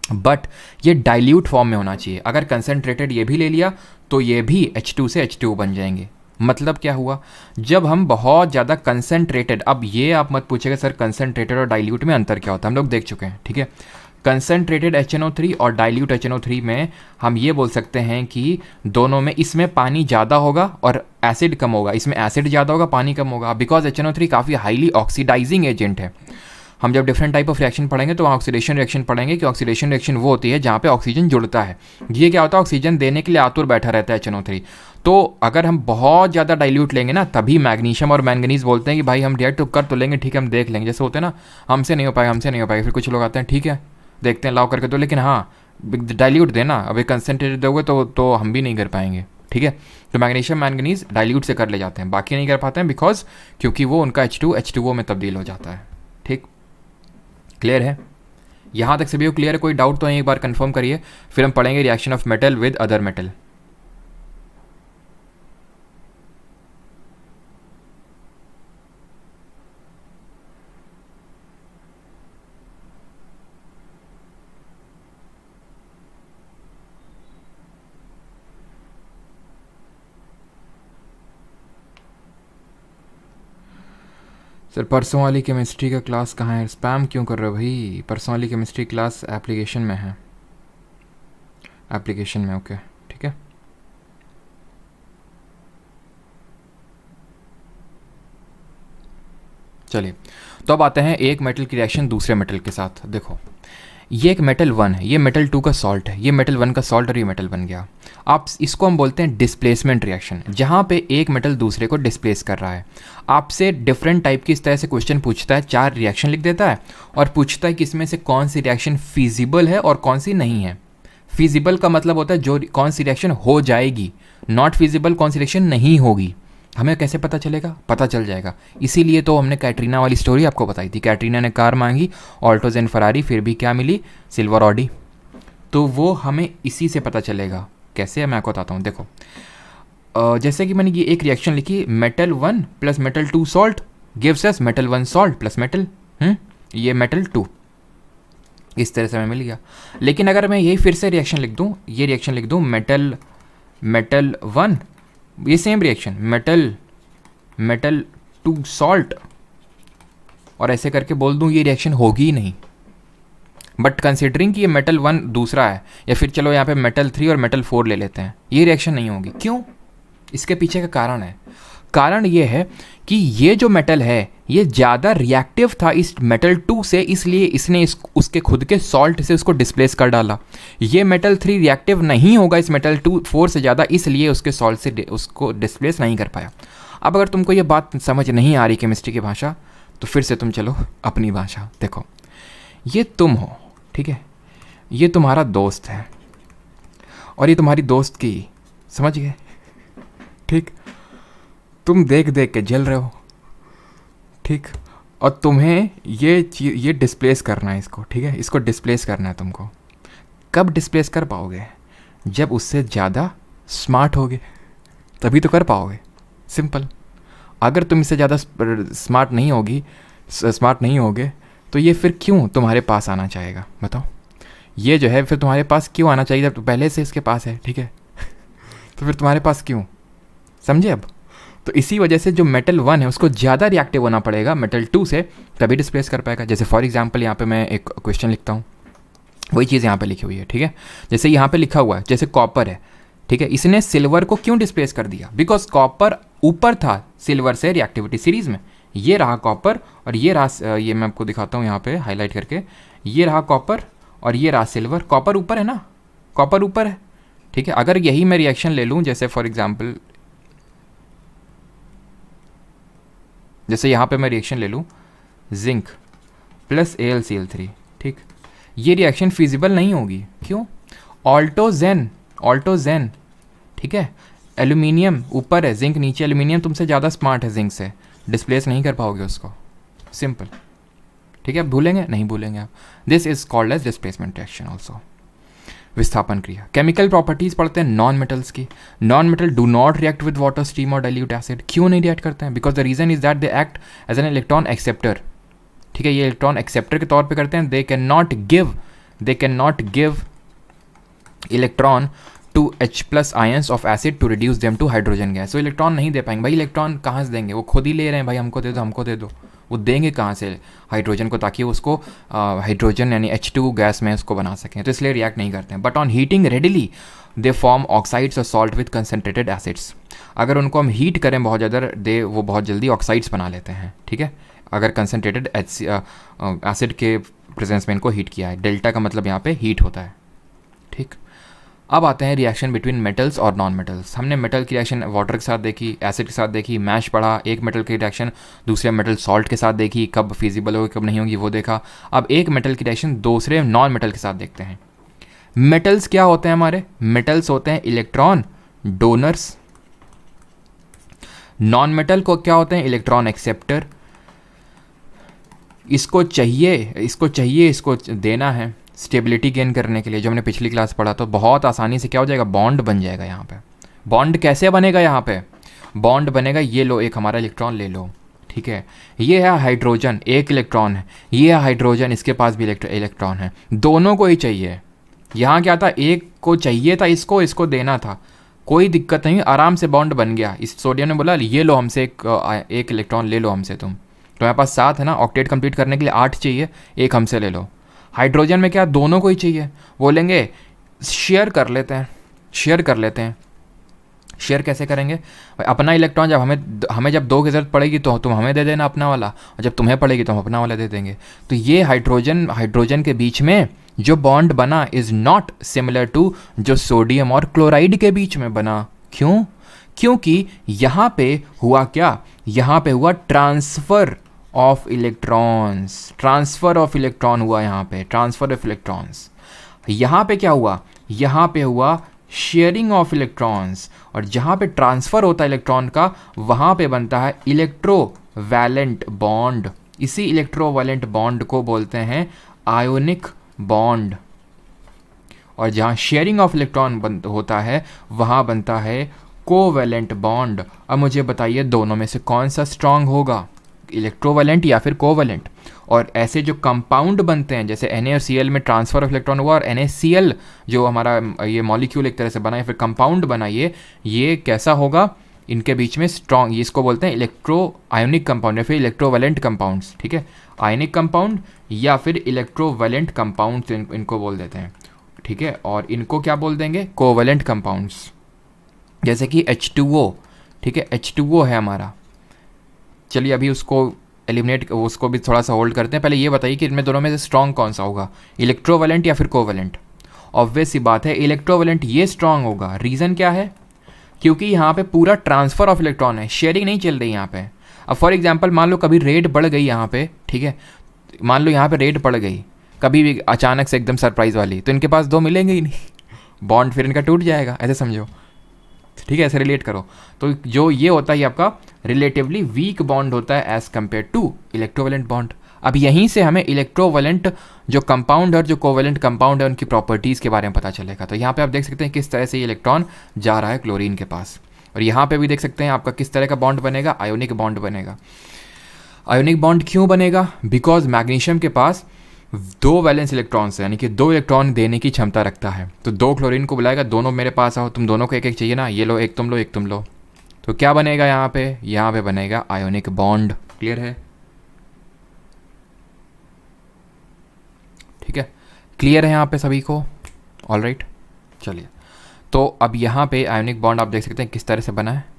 बट ये डाइल्यूट फॉर्म में होना चाहिए। अगर कंसनट्रेटेड ये भी ले लिया तो ये भी H2 से H2O बन जाएंगे। मतलब क्या हुआ, जब हम बहुत ज़्यादा कंसनट्रेटेड, अब ये आप मत पूछेगा सर कंसनट्रेटेड और डाइल्यूट में अंतर क्या होता है, हम लोग देख चुके हैं, ठीक है। कंसनट्रेटेड HNO3 और डाइल्यूट HNO3 में हम ये बोल सकते हैं कि दोनों में, इसमें पानी ज़्यादा होगा और एसिड कम होगा, इसमें एसिड ज़्यादा होगा पानी कम होगा, बिकॉज HNO3 काफ़ी हाईली ऑक्सीडाइजिंग एजेंट है। हम जब डिफरेंट टाइप ऑफ रिएक्शन पढ़ेंगे तो वहाँ ऑक्सीडेशन रिएक्शन पढ़ेंगे कि ऑक्सीडेशन रिएक्शन वो होती है जहाँ पे ऑक्सीजन जुड़ता है। ये क्या होता है, ऑक्सीजन देने के लिए आतुर बैठा रहता है HNO3। तो अगर हम बहुत ज़्यादा डाइल्यूट लेंगे ना, तभी मैग्नीशियम और मैंगनीज बोलते हैं कि भाई हम रिएक्ट तो कर तो लेंगे, ठीक है हम देख लेंगे, जैसे होते हैं ना, हमसे नहीं हो पाएगा, हमसे नहीं हो पाएगा। फिर कुछ लोग आते हैं, ठीक है देखते हैं लाओ करके तो, लेकिन हाँ डाइल्यूट देना, अभी कंसनट्रेटेड दोगे तो हम भी नहीं कर पाएंगे, ठीक है। तो मैग्नीशियम मैंगनीज डाइल्यूट से कर ले जाते हैं, बाकी नहीं कर पाते हैं, बिकॉज क्योंकि वो उनका H2 में तब्दील हो जाता है। ठीक, क्लियर है, यहाँ तक सभी को क्लियर है? कोई डाउट तो नहीं, एक बार कंफर्म करिए, फिर हम पढ़ेंगे reaction of metal with other metal. Sir परसों वाली केमिस्ट्री का क्लास कहाँ है? स्पैम क्यों कर रहे हो भाई? परसों वाली केमिस्ट्री क्लास एप्लीकेशन में है, एप्लीकेशन में, ओके ठीक है। चलिए, तो अब आते हैं एक मेटल की रिएक्शन दूसरे मेटल के साथ। देखो ये एक मेटल 1 है, ये मेटल 2 का सॉल्ट है, ये मेटल 1 का सॉल्ट और ये मेटल बन गया। आप इसको हम बोलते हैं डिस्प्लेसमेंट रिएक्शन, जहाँ पे एक मेटल दूसरे को डिस्प्लेस कर रहा है। आपसे डिफरेंट टाइप की इस तरह से क्वेश्चन पूछता है, 4 रिएक्शन लिख देता है और पूछता है कि इसमें से कौन सी रिएक्शन फीजिबल है और कौन सी नहीं है। फीजिबल का मतलब होता है जो कौन सी रिएक्शन हो जाएगी, नॉट फीजिबल कौन सी रिएक्शन नहीं होगी। हमें कैसे पता चलेगा? पता चल जाएगा, इसीलिए तो हमने कैटरीना वाली स्टोरी आपको बताई थी। कैटरीना ने कार मांगी, ऑल्टोज एंड फरारी, फिर भी क्या मिली? Silver Audi. तो वो हमें इसी से पता चलेगा। कैसे है मैं आपको बताता हूँ। देखो जैसे कि मैंने ये एक रिएक्शन लिखी, metal 1 plus metal 2 salt gives us metal 1 salt plus metal ये मेटल 2, इस तरह से हमें मिल गया। लेकिन अगर मैं यही फिर से रिएक्शन लिख दूँ, ये रिएक्शन लिख दूँ मेटल 1, ये सेम रिएक्शन मेटल 2 सॉल्ट, और ऐसे करके बोल दूं, ये रिएक्शन होगी ही नहीं। बट कंसिडरिंग कि ये मेटल 1 दूसरा है, या फिर चलो यहाँ पे मेटल 3 और मेटल 4 ले लेते हैं, ये रिएक्शन नहीं होगी। क्यों? इसके पीछे का कारण है। कारण ये है कि ये जो मेटल है ये ज़्यादा रिएक्टिव था इस मेटल 2 से, इसलिए इसने उसके खुद के सॉल्ट से उसको डिस्प्लेस कर डाला। ये मेटल 3 रिएक्टिव नहीं होगा इस मेटल 4 से ज़्यादा, इसलिए उसके सॉल्ट से उसको डिस्प्लेस नहीं कर पाया। अब अगर तुमको ये बात समझ नहीं आ रही केमिस्ट्री की भाषा, तो फिर से तुम चलो अपनी भाषा। देखो ये तुम हो, ठीक है, ये तुम्हारा दोस्त है और ये तुम्हारी दोस्त की, समझ गए? ठीक, तुम देख देख के जल रहे हो, ठीक, और तुम्हें ये डिस्प्लेस करना है इसको, ठीक है, इसको डिस्प्लेस करना है तुमको। कब डिस्प्लेस कर पाओगे? जब उससे ज़्यादा स्मार्ट होगे, तभी तो कर पाओगे। सिंपल। अगर तुम इससे ज़्यादा स्मार्ट नहीं होगे तो ये फिर क्यों तुम्हारे पास आना चाहेगा? बताओ, ये जो है फिर तुम्हारे पास क्यों आना चाहिए जब तो पहले से इसके पास है, ठीक है। तो फिर तुम्हारे पास क्यों? समझे अब? तो इसी वजह से जो मेटल 1 है उसको ज़्यादा रिएक्टिव होना पड़ेगा मेटल 2 से, तभी डिस्प्लेस कर पाएगा। जैसे फॉर एग्जांपल यहाँ पे मैं एक क्वेश्चन लिखता हूँ, वही चीज़ यहाँ पे लिखी हुई है, ठीक है। जैसे यहाँ पे लिखा हुआ है, जैसे कॉपर है, ठीक है, इसने सिल्वर को क्यों डिस्प्लेस कर दिया? बिकॉज कॉपर ऊपर था सिल्वर से रिएक्टिविटी सीरीज में। ये रहा कॉपर और ये रहा, ये मैं आपको दिखाता हूँ यहाँ पे हाईलाइट करके, ये रहा कॉपर और ये रहा सिल्वर। कॉपर ऊपर है ना, कॉपर ऊपर है, ठीक है। अगर यही मैं रिएक्शन ले लूँ, जैसे फॉर एग्जांपल जैसे यहाँ पे मैं रिएक्शन ले लूँ जिंक प्लस AlCl3, ठीक, ये रिएक्शन फिजिबल नहीं होगी। क्यों? ऑल्टोजेन, ठीक है, एल्यूमिनियम ऊपर है, जिंक नीचे, एल्यूमिनियम तुमसे ज़्यादा स्मार्ट है जिंक से, डिस्प्लेस नहीं कर पाओगे उसको। सिंपल, ठीक है। भूलेंगे? नहीं भूलेंगे आप। This is called as displacement reaction also. विस्थापन क्रिया। केमिकल प्रॉपर्टीज़ पढ़ते हैं नॉन मेटल्स की। Non metal do not react with water, steam और डाइल्यूट एसिड। क्यों नहीं रिएक्ट करते हैं? Because the reason is that they act as an electron acceptor. ठीक है, ये इलेक्ट्रॉन एक्सेप्टर के तौर पे करते हैं। They can not give electron to H+ ions of acid to reduce them to hydrogen gas. वो इलेक्ट्रॉन नहीं दे पाएंगे भाई। इलेक्ट्रॉन कहाँ से देंगे? वो खुद ही ले रहे हैं भाई, हमको दे दो हमको दे दो। वो देंगे कहाँ से हाइड्रोजन को, ताकि उसको हाइड्रोजन यानी H2 गैस में उसको बना सकें। तो इसलिए रिएक्ट नहीं करते हैं। But on heating readily they form oxides और सॉल्ट विद कंसनट्रेटेड एसिड्स। अगर उनको हम हीट करें बहुत ज़्यादा, वो बहुत जल्दी ऑक्साइड्स बना लेते हैं। ठीक है, अगर कंसनट्रेटेड एसिड के प्रेजेंस में इनको हीट किया है। डेल्टा का मतलब यहाँ पे हीट होता है। ठीक, अब आते हैं रिएक्शन बिटवीन मेटल्स और नॉन मेटल्स। हमने मेटल की रिएक्शन वाटर के साथ देखी, एसिड के साथ देखी, मैश पढ़ा। एक मेटल की रिएक्शन दूसरे मेटल सॉल्ट के साथ देखी, कब फिजिबल होगी कब नहीं होगी वो देखा। अब एक मेटल की रिएक्शन दूसरे नॉन मेटल के साथ देखते हैं। मेटल्स क्या होते हैं हमारे? मेटल्स होते हैं इलेक्ट्रॉन डोनर्स। नॉन मेटल को क्या होते हैं? Electron acceptor. इसको चाहिए, इसको देना है स्टेबिलिटी गेन करने के लिए, जो हमने पिछली क्लास पढ़ा। तो बहुत आसानी से क्या हो जाएगा? बॉन्ड बन जाएगा यहाँ पे। बॉन्ड कैसे बनेगा? यहाँ पे बॉन्ड बनेगा, ये लो एक हमारा इलेक्ट्रॉन ले लो। ठीक है, ये है हाइड्रोजन, एक इलेक्ट्रॉन है। ये है हाइड्रोजन, इसके पास भी इलेक्ट्रॉन है। दोनों को ही चाहिए। यहाँ क्या था? एक को चाहिए था, इसको देना था। कोई दिक्कत नहीं, आराम से बॉन्ड बन गया। इस सोडियम ने बोला ये लो हमसे एक इलेक्ट्रॉन ले लो हमसे तुम। तो मेरे पास 7 है ना, ऑक्टेट कंप्लीट करने के लिए 8 चाहिए, एक हमसे ले लो। हाइड्रोजन में क्या? दोनों को ही चाहिए। बोलेंगे शेयर कर लेते हैं। शेयर कैसे करेंगे? अपना इलेक्ट्रॉन जब हमें जब 2 की ज़रूरत पड़ेगी तो तुम हमें दे देना अपना वाला, और जब तुम्हें पड़ेगी तो हम अपना वाला दे देंगे। तो ये हाइड्रोजन के बीच में जो बॉन्ड बना इज़ नॉट सिमिलर टू जो सोडियम और क्लोराइड के बीच में बना। क्यों? क्योंकि यहाँ पे हुआ क्या? यहाँ पे हुआ transfer of electrons. Transfer of electron हुआ यहाँ पे, ट्रांसफ़र ऑफ इलेक्ट्रॉन्स। यहाँ पे क्या हुआ? यहाँ पे हुआ शेयरिंग ऑफ इलेक्ट्रॉन्स। और जहाँ पे ट्रांसफ़र होता है इलेक्ट्रॉन का, वहाँ पे बनता है इलेक्ट्रोवैलेंट बॉन्ड। इसी इलेक्ट्रोवैलेंट बॉन्ड को बोलते हैं आयोनिक बॉन्ड। और जहाँ शेयरिंग ऑफ इलेक्ट्रॉन होता है, वहाँ बनता है कोवैलेंट बॉन्ड। अब मुझे बताइए दोनों में से कौन सा स्ट्रांग होगा? इलेक्ट्रोवैलेंट या फिर कोवैलेंट? और ऐसे जो कंपाउंड बनते हैं, जैसे Na और Cl में ट्रांसफर ऑफ इलेक्ट्रॉन हुआ, और NaCl जो हमारा ये मॉलिक्यूल एक तरह से बना है, फिर कंपाउंड बना, ये कैसा होगा? इनके बीच में स्ट्रॉन्ग, ये इसको बोलते हैं इलेक्ट्रो आयोनिक कंपाउंड या फिर इलेक्ट्रोवैलेंट कंपाउंड्स। ठीक है, आयोनिक कंपाउंड या फिर इलेक्ट्रोवैलेंट कंपाउंड्स इनको बोल देते हैं। ठीक है, और इनको क्या बोल देंगे? Covalent compounds. जैसे कि H2O। ठीक है, H2O है हमारा। चलिए अभी उसको एलिमिनेट, उसको भी थोड़ा सा होल्ड करते हैं। पहले ये बताइए कि इनमें दोनों में से स्ट्रॉन्ग कौन सा होगा? इलेक्ट्रोवैलेंट या फिर कोवैलेंट? ऑब्वियस सी बात है, इलेक्ट्रोवैलेंट ये स्ट्रॉन्ग होगा। रीज़न क्या है? क्योंकि यहाँ पे पूरा ट्रांसफ़र ऑफ इलेक्ट्रॉन है, शेयरिंग नहीं चल रही यहाँ पे। अब फॉर एग्जांपल मान लो कभी रेट बढ़ गई यहाँ पे। ठीक है, मान लो यहाँ पे रेट बढ़ गई कभी भी अचानक से एकदम सरप्राइज़ वाली, तो इनके पास 2 मिलेंगे ही नहीं। बॉन्ड फिर इनका टूट जाएगा, ऐसे समझो। ठीक है, ऐसे रिलेट करो। तो जो ये होता है, ये आपका रिलेटिवली वीक बॉन्ड होता है as compare to electrovalent bond. अब यहीं से हमें इलेक्ट्रोवैलेंट जो कंपाउंड और जो कोवैलेंट कंपाउंड है उनकी प्रॉपर्टीज़ के बारे में पता चलेगा। तो यहाँ पे आप देख सकते हैं किस तरह से ये इलेक्ट्रॉन जा रहा है क्लोरीन के पास। और यहाँ पे भी देख सकते हैं आपका किस तरह का बॉन्ड बनेगा? आयोनिक बॉन्ड बनेगा। आयोनिक बॉन्ड क्यों बनेगा? बिकॉज मैग्नीशियम के पास 2 वैलेंस इलेक्ट्रॉन्स है, यानी कि 2 इलेक्ट्रॉन देने की क्षमता रखता है। तो 2 क्लोरीन को बुलाएगा, दोनों मेरे पास आओ, तुम दोनों को एक एक चाहिए ना, ये लो, एक तुम लो एक तुम लो। तो क्या बनेगा यहाँ पे? यहाँ पे बनेगा आयोनिक बॉन्ड। क्लियर है? ठीक है, क्लियर है यहाँ पे सभी को? ऑलराइट, चलिए। तो अब यहाँ पे आयोनिक बॉन्ड आप देख सकते हैं किस तरह से बना है।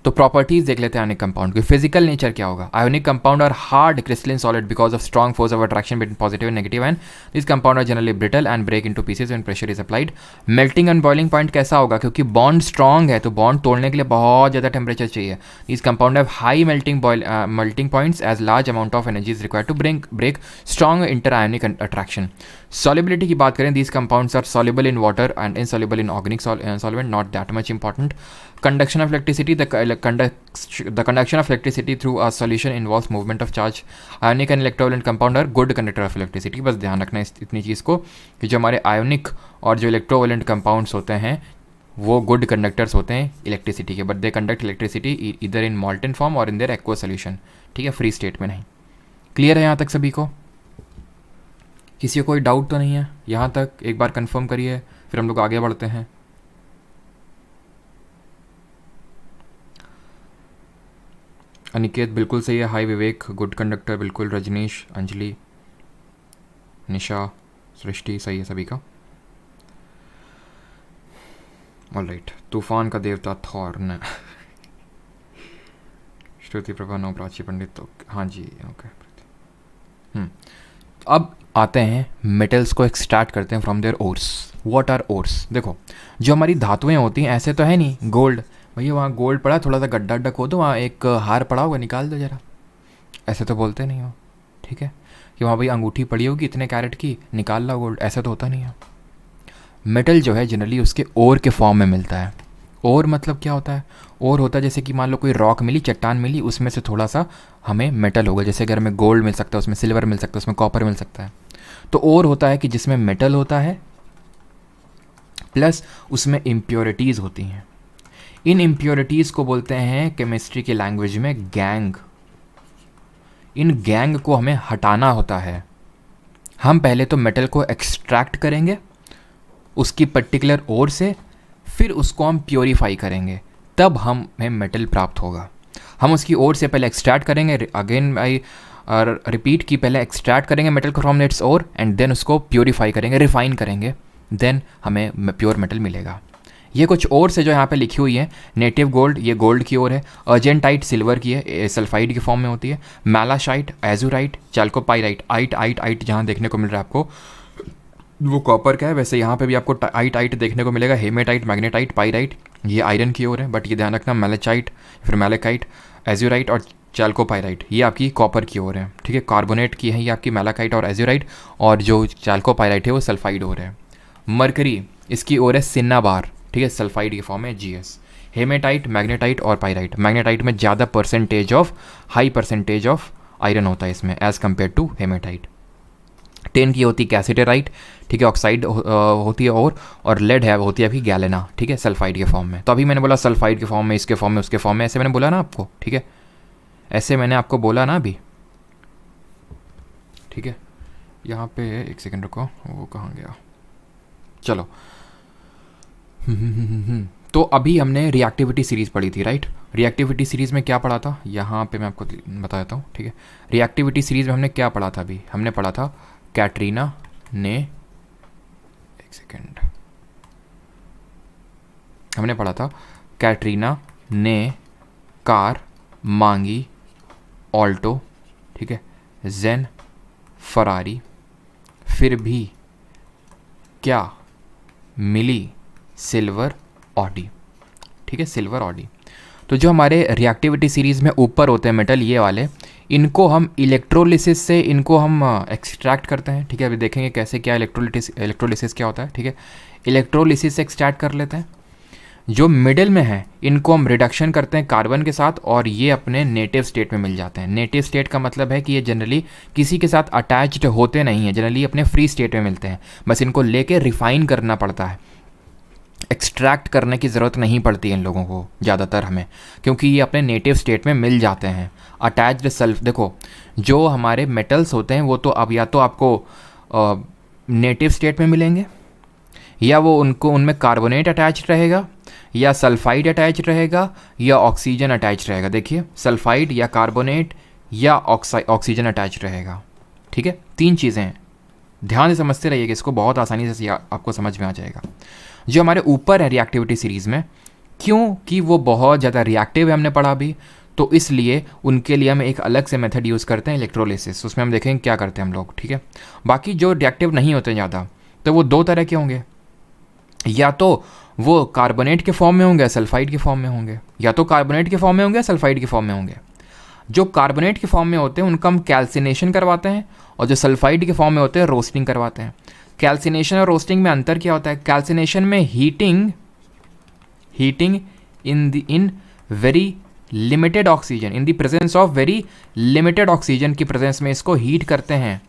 तो प्रॉपर्टीज देख लेते हैं आयोनिक कंपाउंड की। फिजिकल नेचर क्या होगा? Ionic compound are hard crystalline solid because of strong force of attraction between positive and negative ion. This compound are generally brittle and break into pieces when pressure is applied. Melting and boiling point कैसा होगा? क्योंकि bond strong है तो bond तोड़ने के लिए बहुत ज़्यादा टेम्परेचर चाहिए। This compound have high melting points as large amount of energy is required to break strong inter ionic attraction. Solubility की बात करें, these compounds are soluble in water and insoluble in organic solvent, not that much important. Conduction of electricity, the the conduction of electricity through a solution involves movement of charge. Ionic and electrovalent compound are good conductor of electricity. बस ध्यान रखना इतनी चीज़ को कि जो हमारे ionic और जो इलेक्ट्रोवेलेंट कंपाउंड्स होते हैं वो गुड कंडक्टर्स होते हैं इलेक्ट्रिसिटी के, बट दे कंडक्ट इलेक्ट्रिसिटी इधर इन मॉल्टन फॉर्म और इन देयर एक्वस सोल्यूशन, ठीक है, फ्री स्टेट में नहीं। क्लियर है यहाँ तक सभी को? किसी को कोई डाउट तो नहीं है यहाँ तक? एक बार कंफर्म करिए, फिर हम लोग आगे बढ़ते हैं। अनिकेत बिल्कुल सही है, हाय विवेक गुड कंडक्टर, बिल्कुल। रजनीश, अंजलि, निशा, सृष्टि, सही है सभी का। ऑलराइट, तूफान का देवता थॉर ने श्रुति प्रभा नो प्राची पंडित, तो हाँ जी ओके। अब आते हैं मेटल्स को एक्सट्रैक्ट करते हैं from their ores. What are ores? देखो जो हमारी धातुएं होती हैं, ऐसे तो है नहीं गोल्ड, भैया वहाँ गोल्ड पड़ा, थोड़ा सा गड्ढा अड्डा खोदो, वहाँ एक हार पड़ा होगा निकाल दो ज़रा, ऐसे तो बोलते नहीं हो, ठीक है, कि वहाँ भाई अंगूठी पड़ी होगी इतने कैरेट की, निकाल ला गोल्ड, ऐसा तो होता नहीं है। मेटल जो है जनरली उसके ओर के फॉर्म में मिलता है। ओर मतलब क्या होता है? ओर होता है जैसे कि मान लो कोई रॉक मिली, चट्टान मिली, उसमें से थोड़ा सा हमें मेटल होगा, जैसे अगर हमें गोल्ड मिल सकता है, उसमें सिल्वर मिल सकता है, उसमें कॉपर मिल सकता है। तो ओर होता है कि जिसमें मेटल होता है प्लस उसमें इम्प्योरिटीज़ होती हैं। इन इम्प्योरिटीज़ को बोलते हैं केमिस्ट्री की लैंग्वेज में गैंग। इन गैंग को हमें हटाना होता है। हम पहले तो मेटल को एक्सट्रैक्ट करेंगे उसकी पर्टिकुलर ओर से, फिर उसको हम प्योरीफाई करेंगे, तब हमें मेटल प्राप्त होगा। हम उसकी ओर से पहले एक्सट्रैक्ट करेंगे, अगेन आई रिपीट कि पहले एक्सट्रैक्ट करेंगे मेटल को from its ore and then उसको प्योरीफाई करेंगे, रिफाइन करेंगे, देन हमें प्योर मेटल मिलेगा। ये कुछ और से जो यहाँ पे लिखी हुई है, नेटिव गोल्ड ये गोल्ड की ओर है, अर्जेंटाइट सिल्वर की है, सल्फाइड की फॉर्म में होती है, मैलाशाइट, एजुराइट, चैल्कोपाइराइट, आइट जहाँ देखने को मिल रहा है आपको वो कॉपर का है, वैसे यहाँ पे भी आपको आइट देखने को मिलेगा, हेमेटाइट, मैग्नेटाइट, पाइराइट ये आयरन की ओर है, बट ये ध्यान रखना मैलेचाइट, फिर मैलेकाइट, एजुराइट और चैल्कोपाइराइट ये आपकी कॉपर की ओर है, ठीक है। कार्बोनेट की है ये आपकी मैलाकाइट और एजुराइट, और जो चैल्कोपाइराइट है वो सल्फाइड ओर है। मरकरी इसकी ओर है सिन्नाबार, ठीक है, सल्फाइड की फॉर्म है GS। हेमेटाइट, मैग्नेटाइट और पाइराइट, मैग्नेटाइट में ज़्यादा हाई परसेंटेज ऑफ आयरन होता है इसमें as compare to hematite. Ten की होती है कैसिटेराइट, ठीक है, ऑक्साइड होती है और लेड है होती है अभी गैलेना, ठीक है, सल्फाइड के फॉर्म में। तो अभी मैंने बोला सल्फाइड के फॉर्म में, इसके फॉर्म में, उसके फॉर्म में, ऐसे मैंने बोला ना आपको, ठीक है, ऐसे मैंने आपको बोला ना अभी, ठीक है। यहाँ पे एक सेकंड रुको, वो कहाँ गया, चलो तो अभी हमने रिएक्टिविटी सीरीज़ पढ़ी थी, राइट। रिएक्टिविटी सीरीज़ में क्या पढ़ा था, यहाँ पे मैं आपको बता देता हूँ, ठीक है। रिएक्टिविटी सीरीज़ में हमने क्या पढ़ा था? अभी हमने पढ़ा था कैटरीना ने, एक सेकेंड, हमने पढ़ा था कैटरीना ने कार मांगी ऑल्टो, ठीक है, जेन फरारी, फिर भी क्या मिली सिल्वर ऑडी, ठीक है, सिल्वर ऑडी। तो जो हमारे रिएक्टिविटी सीरीज़ में ऊपर होते हैं मेटल ये वाले, इनको हम इलेक्ट्रोलिसिस से इनको हम एक्सट्रैक्ट करते हैं, ठीक है। अभी देखेंगे कैसे, क्या इलेक्ट्रोलिसिस क्या होता है, ठीक है। इलेक्ट्रोलिसिस से एक्सट्रैक्ट कर लेते हैं। जो मिडिल में है इनको हम रिडक्शन करते हैं कार्बन के साथ, और ये अपने नेटिव स्टेट में मिल जाते हैं। नेटिव स्टेट का मतलब है कि ये जनरली किसी के साथ अटैच्ड होते नहीं हैं, जनरली अपने फ्री स्टेट में मिलते हैं, बस इनको लेके रिफाइन करना पड़ता है, एक्सट्रैक्ट करने की ज़रूरत नहीं पड़ती है इन लोगों को ज़्यादातर हमें, क्योंकि ये अपने नेटिव स्टेट में मिल जाते हैं। अटैच्ड सेल्फ, देखो जो हमारे मेटल्स होते हैं वो तो अब या तो आपको नेटिव स्टेट में मिलेंगे, या वो उनमें कार्बोनेट अटैच रहेगा, या सल्फाइड अटैच रहेगा, या ऑक्सीजन अटैच रहेगा। देखिए सल्फाइड या कार्बोनेट या ऑक्सीजन अटैच रहेगा, ठीक है। 3 चीज़ें हैं, ध्यान से समझते रहिएगा इसको, बहुत आसानी से आपको समझ में आ जाएगा। जो हमारे ऊपर है रिएक्टिविटी सीरीज़ में, क्योंकि वो बहुत ज़्यादा रिएक्टिव है, हमने पढ़ा अभी, तो इसलिए उनके लिए हम एक अलग से मेथड यूज़ करते हैं, इलेक्ट्रोलिसिस। उसमें हम देखेंगे क्या करते हैं हम लोग, ठीक है। बाकी जो रिएक्टिव नहीं होते ज़्यादा, तो वो 2 तरह के होंगे, या तो वो कार्बोनेट के फॉर्म में होंगे, सल्फाइड के फॉर्म में होंगे, या तो कार्बोनेट के फॉर्म में होंगे, सल्फाइड के फॉर्म में होंगे। जो कार्बोनेट के फॉर्म में होते हैं उनका हम कैल्सिनेशन करवाते हैं, और जो सल्फाइड के फॉर्म में होते हैं रोस्टिंग करवाते हैं। कैल्सिनेशन और रोस्टिंग में अंतर क्या होता है? कैल्सिनेशन में heating in very limited oxygen, in the presence of very limited oxygen की प्रेजेंस में इसको हीट करते हैं।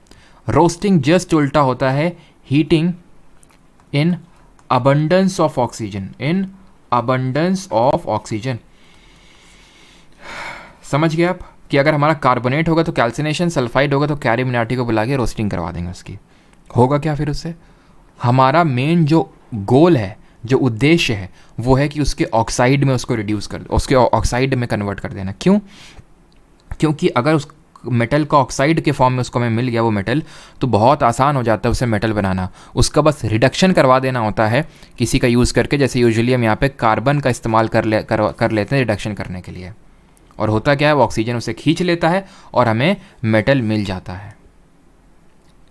रोस्टिंग जस्ट उल्टा होता है, heating in abundance of oxygen, in abundance of oxygen. समझ गए आप कि अगर हमारा कार्बोनेट होगा तो कैल्सिनेशन, सल्फाइड होगा तो कैरिमिनाटी को बुला के रोस्टिंग करवा देंगे उसकी। होगा क्या फिर उससे? हमारा मेन जो गोल है, जो उद्देश्य है, वो है कि उसके ऑक्साइड में उसको रिड्यूस कर, उसके ऑक्साइड में कन्वर्ट कर देना। क्यों? क्योंकि अगर उस मेटल का ऑक्साइड के फॉर्म में उसको हमें मिल गया वो मेटल, तो बहुत आसान हो जाता है उसे मेटल बनाना। उसका बस रिडक्शन करवा देना होता है किसी का यूज़ करके, जैसे यूजुअली हम यहाँ पे कार्बन का इस्तेमाल कर लेते हैं रिडक्शन करने के लिए। और होता क्या है, वो ऑक्सीजन उसे खींच लेता है और हमें मेटल मिल जाता है।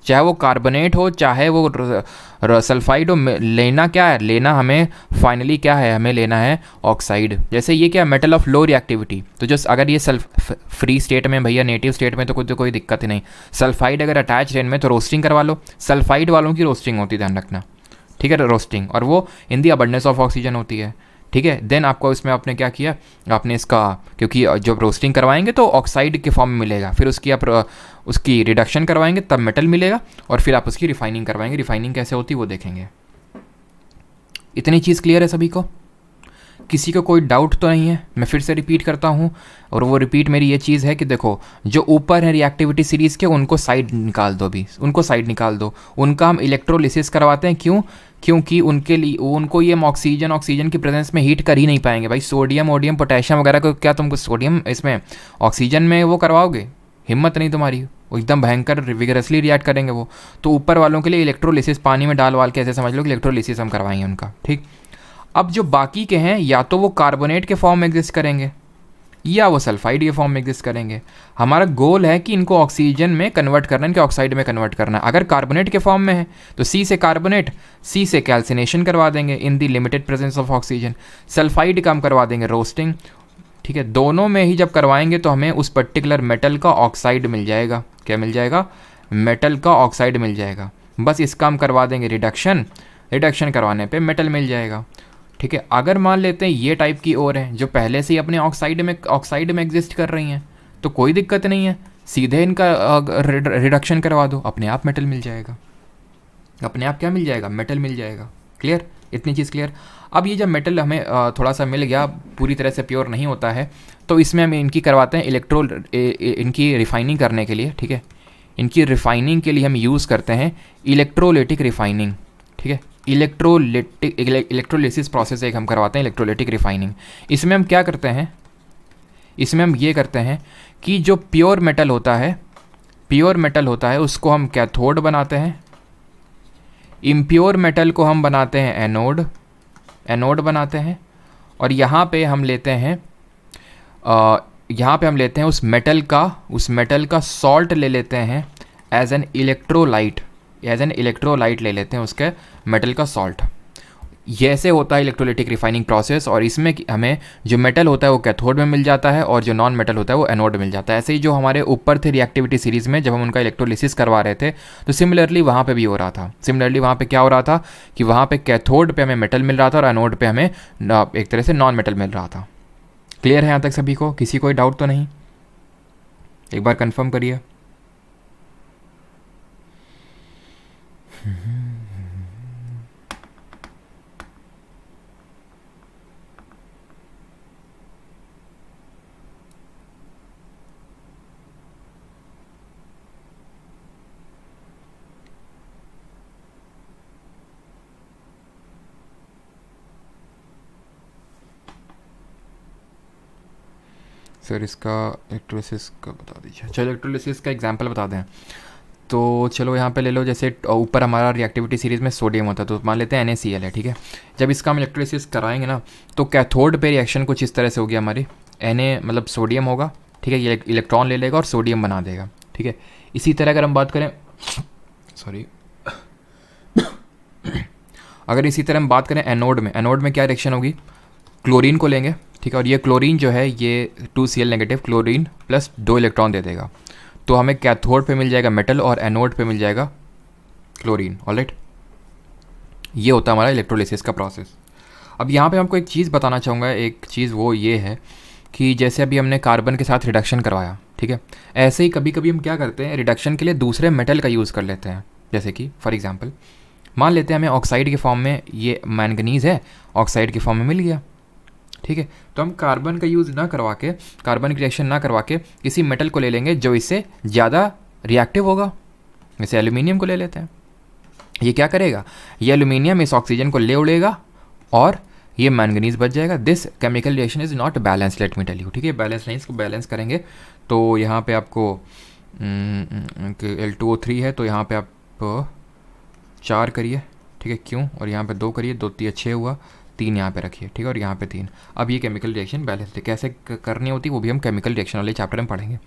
चाहे वो कार्बोनेट हो, चाहे वो सल्फाइड हो, लेना क्या है, लेना हमें फाइनली क्या है, हमें लेना है ऑक्साइड। जैसे ये क्या, मेटल ऑफ लो रिएक्टिविटी, तो जो अगर ये फ्री स्टेट में भैया, नेटिव स्टेट में तो कोई दिक्कत ही नहीं। सल्फाइड अगर अटैच रेन में तो रोस्टिंग करवा लो, सल्फाइड वालों की रोस्टिंग होती है, ध्यान रखना, ठीक है, रोस्टिंग, और वो इन दी अबंडेंस ऑफ ऑक्सीजन होती है, ठीक है। देन आपको इसमें आपने क्या किया, आपने इसका, क्योंकि जब रोस्टिंग करवाएंगे तो ऑक्साइड के फॉर्म में मिलेगा, फिर उसकी आप उसकी रिडक्शन करवाएंगे तब मेटल मिलेगा, और फिर आप उसकी रिफाइनिंग करवाएंगे। रिफाइनिंग कैसे होती है वो देखेंगे। इतनी चीज़ क्लियर है सभी को? किसी को कोई डाउट तो नहीं है? मैं फिर से रिपीट करता हूँ, और वो रिपीट मेरी ये चीज़ है कि देखो, जो ऊपर है रिएक्टिविटी सीरीज़ के, उनको साइड निकाल दो, अभी उनको साइड निकाल दो। उनका हम इलेक्ट्रोलिसिस करवाते हैं। क्यों? क्योंकि उनके लिए, उनको ये ऑक्सीजन की प्रेजेंस में हीट कर ही नहीं पाएंगे भाई। सोडियम ओडियम पोटेशियम वगैरह को क्या तुमको सोडियम इसमें ऑक्सीजन में वो करवाओगे? हिम्मत नहीं तुम्हारी, वो एकदम भयंकर विगरसली रिएक्ट करेंगे वो। तो ऊपर वालों के लिए इलेक्ट्रोलिसिस, पानी में डाल वाल के ऐसे समझ लो कि इलेक्ट्रोलिसिस हम करवाएंगे उनका, ठीक। अब जो बाकी के हैं, या तो वो कार्बोनेट के फॉर्म में एग्जिस्ट करेंगे या वो सल्फाइड के फॉर्म में एग्जिस्ट करेंगे। हमारा गोल है कि इनको ऑक्सीजन में कन्वर्ट करना, इनके ऑक्साइड में कन्वर्ट करना। अगर कार्बोनेट के फॉर्म में है तो सी से कार्बोनेट, सी से कैल्सिनेशन करवा देंगे in the limited presence of oxygen. Sulphide का हम करवा देंगे रोस्टिंग, ठीक है। दोनों में ही जब करवाएंगे तो हमें उस पर्टिकुलर मेटल का ऑक्साइड मिल जाएगा। क्या मिल जाएगा? मेटल का ऑक्साइड मिल जाएगा। बस इसका हम करवा देंगे रिडक्शन, रिडक्शन करवाने पे मेटल मिल जाएगा, ठीक है। अगर मान लेते हैं ये टाइप की और हैं जो पहले से ही अपने ऑक्साइड में एग्जिस्ट कर रही हैं, तो कोई दिक्कत नहीं है, सीधे इनका रिडक्शन करवा दो, अपने आप मेटल मिल जाएगा। अपने आप क्या मिल जाएगा? मेटल मिल जाएगा। क्लियर? इतनी चीज़ क्लियर। अब ये जब मेटल हमें थोड़ा सा मिल गया, पूरी तरह से प्योर नहीं होता है, तो इसमें हम इनकी करवाते हैं इनकी रिफाइनिंग करने के लिए, ठीक है। इनकी रिफाइनिंग के लिए हम यूज़ करते हैं इलेक्ट्रोलिटिक रिफाइनिंग, ठीक है। इलेक्ट्रोलिसिस प्रोसेस एक हम करवाते हैं, इलेक्ट्रोलिटिक रिफाइनिंग। इसमें हम क्या करते हैं, इसमें हम ये करते हैं कि जो प्योर मेटल होता है उसको हम कैथोड बनाते हैं, इम्प्योर मेटल को हम बनाते हैं एनोड बनाते हैं। और यहाँ पे हम लेते हैं उस मेटल का सॉल्ट ले लेते हैं एज एन इलेक्ट्रोलाइट ले लेते हैं उसके मेटल का सॉल्ट। ये ऐसे होता है इलेक्ट्रोलिटिक रिफाइनिंग प्रोसेस। और इसमें हमें जो मेटल होता है वो कैथोड में मिल जाता है और जो नॉन मेटल होता है वो एनोड मिल जाता है। ऐसे ही जो हमारे ऊपर थे रिएक्टिविटी सीरीज़ में, जब हम उनका इलेक्ट्रोलिसिस करवा रहे थे, तो सिमिलरली वहाँ पे भी हो रहा था। सिमिलरली वहाँ पे क्या हो रहा था कि वहाँ पे कैथोड पे हमें मेटल मिल रहा था और एनोड पे हमें एक तरह से नॉन मेटल मिल रहा था। क्लियर है यहाँ तक सभी को? किसी कोई डाउट तो नहीं? एक बार कन्फर्म करिए। सर इसका इलेक्ट्रोलिसिस का बता दीजिए। चलो इलेक्ट्रोलिसिस का एग्जांपल बता दें तो चलो यहाँ पे ले लो, जैसे ऊपर हमारा रिएक्टिविटी सीरीज़ में सोडियम होता है, तो मान लेते हैं NaCl है, ठीक है। जब इसका हम इलेक्ट्रोलिसिस कराएंगे ना, तो कैथोड पे रिएक्शन कुछ इस तरह से होगी हमारी। Na मतलब सोडियम होगा, ठीक है, ये इलेक्ट्रॉन ले लेगा और सोडियम बना देगा, ठीक है। इसी तरह अगर हम बात करें अगर इसी तरह हम बात करें एनोड में क्या रिएक्शन होगी? क्लोरीन को लेंगे, ठीक है, और ये क्लोरीन जो है ये 2Cl negative chlorine plus 2 electron दे देगा। तो हमें कैथोड पे मिल जाएगा मेटल और एनोड पे मिल जाएगा क्लोरीन। ऑलराइट, ये होता है हमारा इलेक्ट्रोलिसिस का प्रोसेस। अब यहाँ पे आपको एक चीज़ बताना चाहूँगा, एक चीज़ वो ये है कि जैसे अभी हमने कार्बन के साथ रिडक्शन करवाया, ठीक है, ऐसे ही कभी कभी हम क्या करते हैं, रिडक्शन के लिए दूसरे मेटल का यूज़ कर लेते हैं। जैसे कि फॉर एग्जांपल मान लेते हैं हमें ऑक्साइड के फॉर्म में ये मैंगनीज़ है, ऑक्साइड के फॉर्म में मिल गया, ठीक है, तो हम कार्बन का यूज़ ना करवा के, कार्बन की रिएक्शन ना करवा के किसी मेटल को ले लेंगे जो इससे ज़्यादा रिएक्टिव होगा। जैसे एल्यूमिनियम को ले लेते हैं, ये क्या करेगा, ये एल्यूमिनियम इस ऑक्सीजन को ले उड़ेगा और ये मैंगनीज बच जाएगा। This chemical reaction is not balance, let me tell you, ठीक है, बैलेंस नहीं, इसको बैलेंस करेंगे तो यहाँ पे आपको L2O3 है, तो यहाँ पे आप 4 करिए, ठीक है, क्यों, और यहाँ पे 2 करिए, 2 3 6 हुआ, 3 यहाँ पे रखिए, ठीक है, और यहाँ पे 3। अब ये केमिकल रिएक्शन बैलेंस है, कैसे करनी होती है वो भी हम केमिकल रिएक्शन वाले चैप्टर में पढ़ेंगे।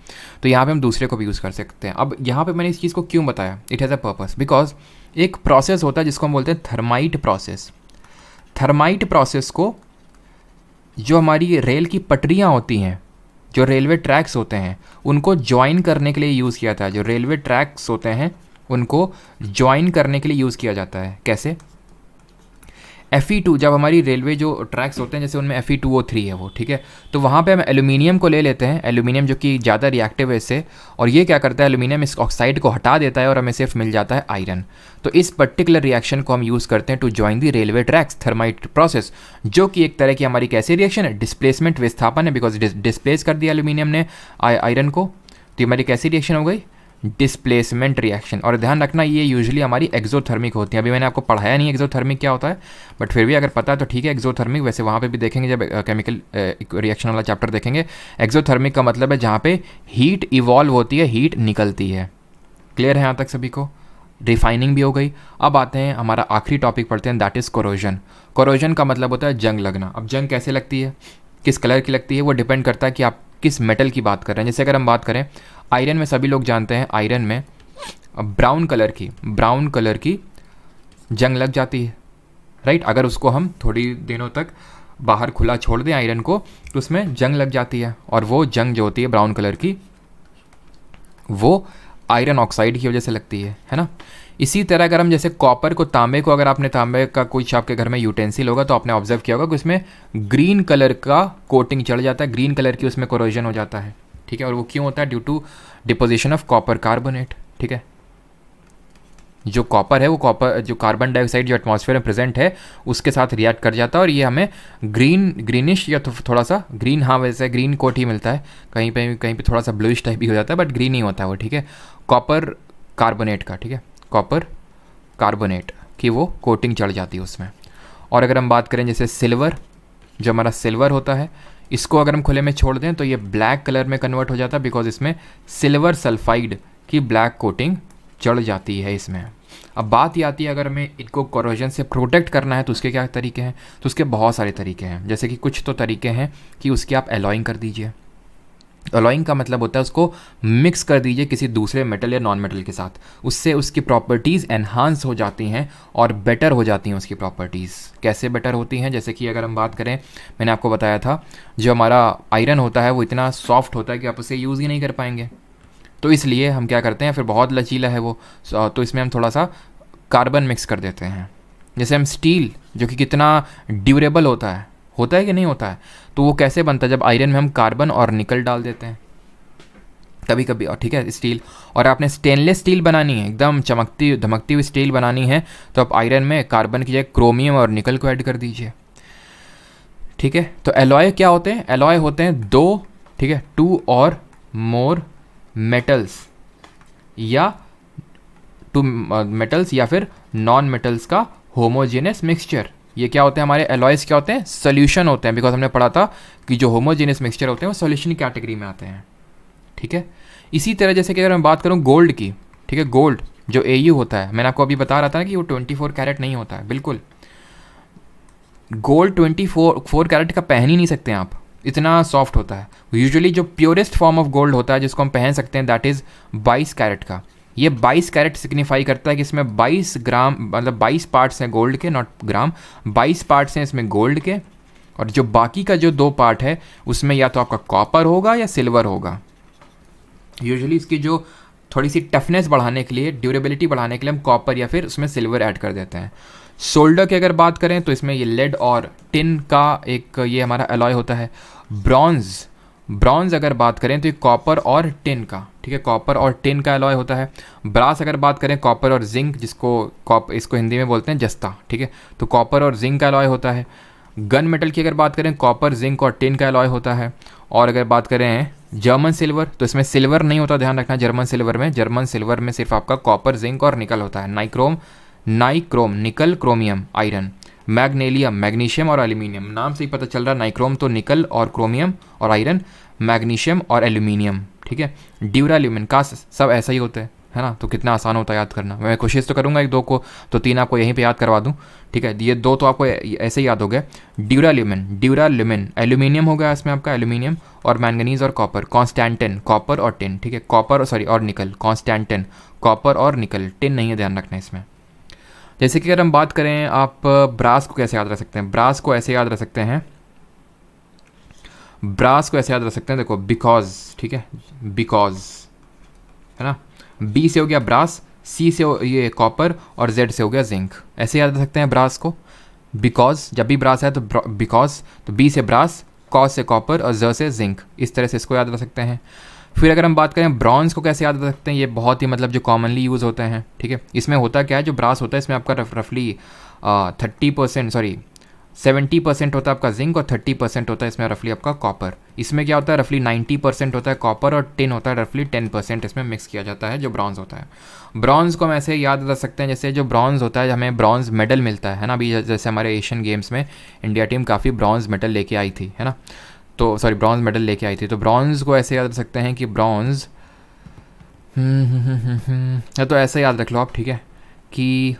तो यहाँ पे हम दूसरे को भी यूज़ कर सकते हैं। अब यहाँ पे मैंने इस चीज़ को क्यों बताया, it has a purpose, because एक प्रोसेस होता है जिसको हम बोलते हैं थर्माइट प्रोसेस। थर्माइट प्रोसेस को जो हमारी रेल की पटरियाँ होती हैं, जो रेलवे ट्रैक्स होते हैं, उनको ज्वाइन करने के लिए यूज़ किया जाता है। जो रेलवे ट्रैक्स होते हैं उनको ज्वाइन करने के लिए यूज़ किया जाता है। कैसे, Fe2, जब हमारी रेलवे जो ट्रैक्स होते हैं जैसे उनमें Fe2O3 है वो, ठीक है, तो वहाँ पे हम एल्यूमिनियम को ले लेते हैं, एल्यूमिनियम जो कि ज़्यादा रिएक्टिव है इससे, और ये क्या करता है, एल्यूमिनियम इस ऑक्साइड को हटा देता है और हमें सिर्फ मिल जाता है आयरन। तो इस पर्टिकुलर रिएक्शन को हम यूज़ करते हैं to join the railway tracks, thermite process, जो कि एक तरह की हमारी कैसी रिएक्शन है, डिस्प्लेसमेंट विस्थापन है, बिकॉज डिस्प्लेस कर दिया एल्यूमिनियम ने आयरन को, तो हमारी कैसी रिएक्शन हो गई, डिस्प्लेसमेंट रिएक्शन। और ध्यान रखना ये यूजुअली हमारी एक्सोथर्मिक होती है। अभी मैंने आपको पढ़ाया नहीं एक्सोथर्मिक क्या होता है, बट फिर भी अगर पता है तो ठीक है। एक्सोथर्मिक वैसे वहाँ पे भी देखेंगे जब केमिकल रिएक्शन वाला चैप्टर देखेंगे। एक्सोथर्मिक का मतलब है जहाँ पे हीट इवॉल्व होती है, हीट निकलती है। क्लियर है यहाँ तक सभी को? रिफाइनिंग भी हो गई। अब आते हैं हमारा आखिरी टॉपिक पढ़ते हैं, दैट इज़ कोरोजन। कोरोजन का मतलब होता है जंग लगना। अब जंग कैसे लगती है, किस कलर की लगती है, वो डिपेंड करता है कि आप किस मेटल की बात कर रहे हैं। जैसे अगर हम बात करें आयरन में, सभी लोग जानते हैं आयरन में ब्राउन कलर की जंग लग जाती है, राइट। अगर उसको हम थोड़ी दिनों तक बाहर खुला छोड़ दें आयरन को तो उसमें जंग लग जाती है, और वो जंग जो होती है ब्राउन कलर की वो आयरन ऑक्साइड की वजह से लगती है ना। इसी तरह अगर हम जैसे कॉपर को, तांबे को, अगर आपने तांबे का कोई आपके घर में यूटेंसिल होगा तो आपने ऑब्जर्व किया होगा कि उसमें ग्रीन कलर का कोटिंग चढ़ जाता है, ग्रीन कलर की उसमें कोरोजन हो जाता है, ठीक है। और वो क्यों होता है? Due to deposition of copper carbonate, ठीक है। जो कॉपर है वो कॉपर, जो कार्बन डाइऑक्साइड जो एटमॉस्फेयर में प्रेजेंट है उसके साथ रिएक्ट कर जाता है और ये हमें ग्रीनिश या तो थोड़ा सा ग्रीन, हाँ वैसे ग्रीन कोट ही मिलता है, कहीं पे थोड़ा सा ब्लूइश टाइप भी हो जाता है, बट ग्रीन ही होता है वो, ठीक है, कॉपर कार्बोनेट का, ठीक है, कॉपर कार्बोनेट की वो कोटिंग चढ़ जाती है उसमें। और अगर हम बात करें जैसे सिल्वर, जो हमारा सिल्वर होता है, इसको अगर हम खुले में छोड़ दें तो ये ब्लैक कलर में कन्वर्ट हो जाता है, बिकॉज इसमें सिल्वर सल्फाइड की ब्लैक कोटिंग चढ़ जाती है इसमें। अब बात ये आती है अगर हमें इनको कोरोजन से प्रोटेक्ट करना है तो उसके क्या तरीके हैं? तो उसके बहुत सारे तरीके हैं। जैसे कि कुछ तो तरीके हैं कि उसकी आप एलॉइंग कर दीजिए। एलॉइंग का मतलब होता है उसको मिक्स कर दीजिए किसी दूसरे मेटल या नॉन मेटल के साथ, उससे उसकी प्रॉपर्टीज़ एनहांस हो जाती हैं और बेटर हो जाती हैं उसकी प्रॉपर्टीज़। कैसे बेटर होती हैं? जैसे कि अगर हम बात करें, मैंने आपको बताया था जो हमारा आयरन होता है वो इतना सॉफ्ट होता है कि आप उसे यूज़ ही नहीं कर पाएंगे, तो इसलिए हम क्या करते हैं, फिर बहुत लचीला है वो, तो इसमें हम थोड़ा सा कार्बन मिक्स कर देते हैं। जैसे हम स्टील जो कि कितना ड्यूरेबल होता है कि नहीं होता है, तो वो कैसे बनता है? जब आयरन में हम कार्बन और निकल डाल देते हैं कभी कभी, और ठीक है स्टील, और आपने स्टेनलेस स्टील बनानी है, एकदम चमकती धमकती हुई स्टील बनानी है, तो आप आयरन में कार्बन की जगह क्रोमियम और निकल को ऐड कर दीजिए, ठीक है। तो एलॉय क्या होते हैं? एलॉय होते हैं दो, ठीक है, 2 और मोर मेटल्स या फिर नॉन मेटल्स का होमोजेनियस मिक्सचर। ये क्या होते हैं हमारे एलॉयज? क्या होते हैं? सोल्यूशन होते हैं, बिकॉज हमने पढ़ा था कि जो होमोजेनियस मिक्सचर होते हैं वो सोल्यूशन कैटेगरी में आते हैं, ठीक है। इसी तरह जैसे कि अगर मैं बात करूँ गोल्ड की, ठीक है, गोल्ड जो AU होता है, मैंने आपको अभी बता रहा था कि वो 24 कैरेट नहीं होता है, बिल्कुल गोल्ड 24 कैरेट का पहन ही नहीं सकते हैं आप, इतना सॉफ्ट होता है। यूजुअली जो प्योरेस्ट फॉर्म ऑफ गोल्ड होता है जिसको हम पहन सकते हैं दैट इज़ 22 कैरेट का। ये 22 कैरेट सिग्निफाई करता है कि इसमें 22 ग्राम, मतलब 22 पार्ट्स हैं गोल्ड के, नॉट ग्राम, 22 पार्ट्स हैं इसमें गोल्ड के, और जो बाकी का जो 2 पार्ट है उसमें या तो आपका कॉपर होगा या सिल्वर होगा। यूजुअली इसकी जो थोड़ी सी टफनेस बढ़ाने के लिए, ड्यूरेबिलिटी बढ़ाने के लिए हम कॉपर या फिर उसमें सिल्वर ऐड कर देते हैं। सोल्डर की अगर बात करें तो इसमें ये लेड और टिन का एक ये हमारा अलॉय होता है। ब्रॉन्ज अगर बात करें तो ये कॉपर और टिन का, ठीक है, कॉपर और टिन का अलॉय होता है। ब्रास अगर बात करें कॉपर और जिंक, इसको हिंदी में बोलते हैं जस्ता, ठीक है, तो कॉपर और जिंक का अलॉय होता है। गन मेटल की अगर बात करें कॉपर, जिंक और टिन का अलॉय होता है। और अगर बात करें जर्मन सिल्वर तो इसमें सिल्वर नहीं होता, ध्यान रखना। जर्मन सिल्वर में सिर्फ आपका कॉपर, जिंक और निकल होता है। नाइक्रोम निकल, क्रोमियम आयरन। मैग्नेलियम मैग्नीशियम और एल्यूमिनियम, नाम से ही पता चल रहा है, नाइक्रोम तो निकल और क्रोमियम और आयरन, मैग्नीशियम और एल्यूमिनियम, ठीक है। ड्यूराल्यूमिन का सब ऐसा ही होता है ना, तो कितना आसान होता है याद करना। मैं कोशिश तो करूँगा एक दो को, तो तीन आपको यहीं पे याद करवा दूँ, ठीक है। ये दो तो आपको ऐसे ही याद हो गए। ड्यूराल्यूमिन एल्यूमिनियम हो गया इसमें आपका, एल्यूमिनियम। और मैंगनीज और कॉपर, कॉन्स्टेंटिन कॉपर और टिन, ठीक है, और निकल, कॉन्स्टेंटिन कॉपर और निकल, टिन नहीं है, ध्यान रखना इसमें। जैसे कि अगर हम बात करें आप ब्रास को कैसे याद रख सकते हैं, ब्रास को ऐसे याद रख सकते हैं, देखो बिकॉज, ठीक है, बिकॉज, है ना। बी से हो गया ब्रास, सी से ये कॉपर और जेड से हो गया जिंक, ऐसे याद रख सकते हैं ब्रास को। बिकॉज जब भी ब्रास है तो बिकॉज, तो बी से ब्रास, कॉज से कॉपर और ज से जिंक, इस तरह से इसको याद रख सकते हैं। फिर अगर हम बात करें ब्रॉन्ज को कैसे याद रख सकते हैं, ये बहुत ही मतलब जो कॉमनली यूज़ होते हैं, ठीक है। इसमें होता क्या है, जो ब्रास होता है इसमें आपका रफली 70% होता है आपका जिंक और 30% होता है इसमें रफली आपका कॉपर। इसमें क्या होता है, रफली 90% होता है कॉपर और टिन होता है रफली 10% इसमें मिक्स किया जाता है जो ब्रॉन्ज होता है। ब्रॉन्ज को हम ऐसे याद रख सकते हैं, जैसे जो ब्रॉन्ज होता है हमें ब्रॉन्ज मेडल मिलता है ना। अभी जैसे हमारे एशियन गेम्स में इंडिया टीम काफ़ी ब्रॉन्ज मेडल लेके आई थी, है ना, तो ब्रॉन्ज मेडल लेके आई थी, तो ब्रॉन्ज को ऐसे याद रख सकते हैं कि ब्रॉन्ज तो ऐसे याद रख लो आप, ठीक है, कि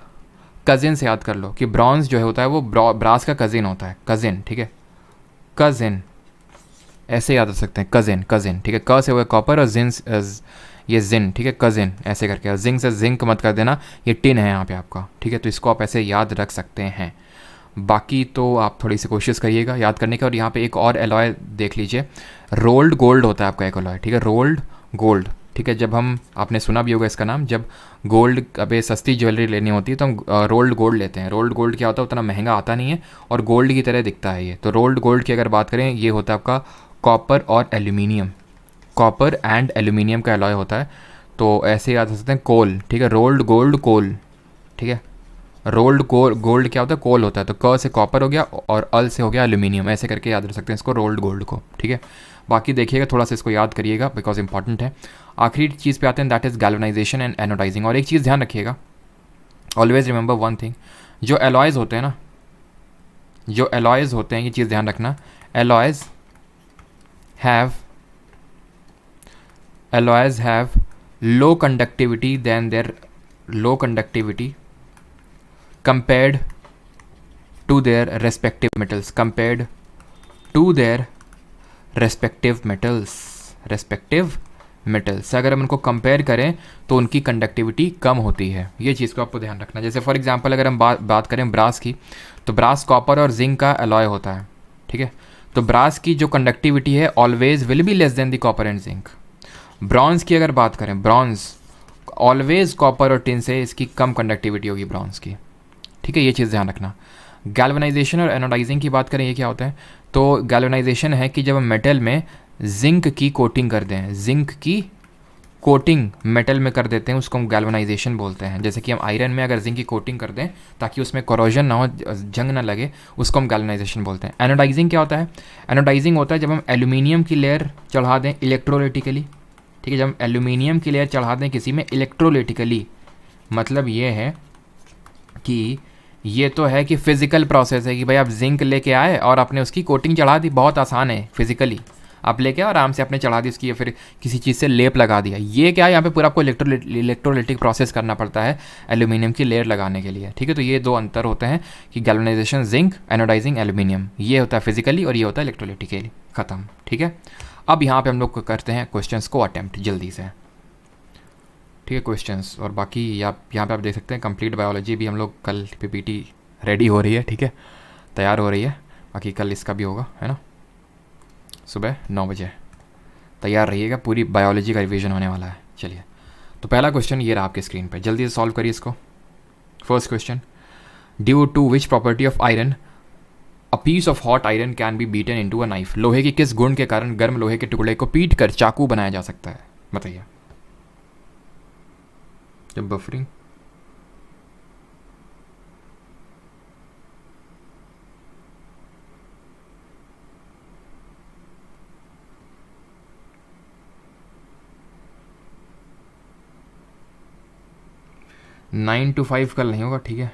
कज़िन से याद कर लो कि ब्रॉन्ज जो है होता है वो ब्रास का कज़िन होता है, कज़िन, ठीक है, कज़िन, ऐसे याद रख सकते हैं, कज़िन, ठीक है। क से हुआ कॉपर और ये जिन, ठीक है, कज़िन ऐसे करके। जिंक से जिंक मत कर देना, ये टिन है यहाँ पे आपका, ठीक है, तो इसको आप ऐसे याद रख सकते हैं। बाकी तो आप थोड़ी सी कोशिश करिएगा याद करने का। और यहाँ पे एक और एलॉय देख लीजिए, रोल्ड गोल्ड होता है आपका एक एलॉय, ठीक है, रोल्ड गोल्ड, ठीक है। जब हम, आपने सुना भी होगा इसका नाम, जब गोल्ड अबे सस्ती ज्वेलरी लेनी होती है तो हम रोल्ड गोल्ड लेते हैं। रोल्ड गोल्ड क्या होता है, उतना महंगा आता नहीं है और गोल्ड की तरह दिखता है ये। तो रोल्ड गोल्ड की अगर बात करें, ये होता है आपका कॉपर और एल्यूमिनियम, कॉपर एंड एल्यूमिनियम का एलॉय होता है। तो ऐसे याद रख सकते हैं, कोल, ठीक है, रोल्ड गोल्ड कोल, ठीक है। रोल्ड गोल्ड क्या होता है, कोल होता है, तो क से कॉपर हो गया और अल से हो गया एल्यूमिनियम, ऐसे करके याद रख सकते हैं इसको, रोल्ड गोल्ड को, ठीक है। बाकी देखिएगा थोड़ा सा इसको याद करिएगा बिकॉज इंपॉर्टेंट है। आखिरी चीज़ पे आते हैं, that is galvanization and anodizing. और एक चीज़ ध्यान रखिएगा, ऑलवेज रिमेंबर वन थिंग, जो एलॉयज़ होते हैं ना, जो एलॉयज़ होते हैं, ये चीज़ ध्यान रखना, alloys have low conductivity than their low conductivity compared to their respective metals, से अगर हम उनको कंपेयर करें तो उनकी कंडक्टिविटी कम होती है। ये चीज़ को आपको ध्यान रखना। जैसे फॉर एग्जांपल अगर हम बात करें ब्रास की, तो ब्रास कॉपर और जिंक का अलॉय होता है, ठीक है, तो ब्रास की जो कंडक्टिविटी है always will be less than the copper and zinc. Bronze की अगर बात करें, ब्रॉन्ज ऑलवेज कॉपर और टिन से इसकी कम कंडक्टिविटी होगी ब्रॉन्ज की, ठीक है, ये चीज़ ध्यान रखना। गैल्वेनाइजेशन और एनोडाइजिंग की बात करें, ये क्या होता है, तो गैल्वेनाइजेशन है कि जब हम मेटल में जिंक की कोटिंग कर दें, जिंक की कोटिंग मेटल में कर देते हैं, उसको हम गैल्वेनाइजेशन बोलते हैं। जैसे कि हम आयरन में अगर जिंक की कोटिंग कर दें ताकि उसमें कोरोजन ना हो, जंग ना लगे, उसको हम गैल्वेनाइजेशन बोलते हैं। एनोडाइजिंग क्या होता है, एनोडाइजिंग होता है जब हम एल्यूमिनियम की लेयर चढ़ा दें इलेक्ट्रोलिटिकली, ठीक है, जब हम एल्यूमिनियम की लेयर चढ़ा दें किसी में इलेक्ट्रोलिटिकली, मतलब ये है कि ये तो है कि फिज़िकल प्रोसेस है कि भाई आप जिंक लेके आए और आपने उसकी कोटिंग चढ़ा दी, बहुत आसान है फिजिकली, आप लेके और आराम से आपने चढ़ा दी उसकी, या फिर किसी चीज़ से लेप लगा दिया। ये क्या है, यहाँ पे पूरा आपको इलेक्ट्रोलिटिक प्रोसेस करना पड़ता है एल्यूमिनियम की लेयर लगाने के लिए, ठीक है। तो ये दो अंतर होते हैं कि गैल्वेनाइजेशन जिंक, एनोडाइजिंग एल्यूमिनियम, ये होता है फिजिकली और ये होता है इलेक्ट्रोलिटिकली, ख़त्म, ठीक है। अब यहाँ पर हम लोग करते हैं क्वेश्चंस को अटैम्प्ट जल्दी से, ठीक है, क्वेश्चंस। और बाकी यहाँ पे आप देख सकते हैं कंप्लीट बायोलॉजी भी हम लोग कल पीपीटी रेडी हो रही है, ठीक है, तैयार हो रही है। बाकी कल इसका भी होगा, है ना, सुबह 9 बजे तैयार रहिएगा, पूरी बायोलॉजी का रिवीजन होने वाला है। चलिए, तो पहला क्वेश्चन ये रहा आपके स्क्रीन पे, जल्दी से सॉल्व करिए इसको। First question, due to which property of iron a piece of hot iron can be beaten into a knife. लोहे के किस गुण के कारण गर्म लोहे के टुकड़े को पीट कर चाकू बनाया जा सकता है, बताइए। जब बफरिंग, 9 to 5 कल नहीं होगा, ठीक है।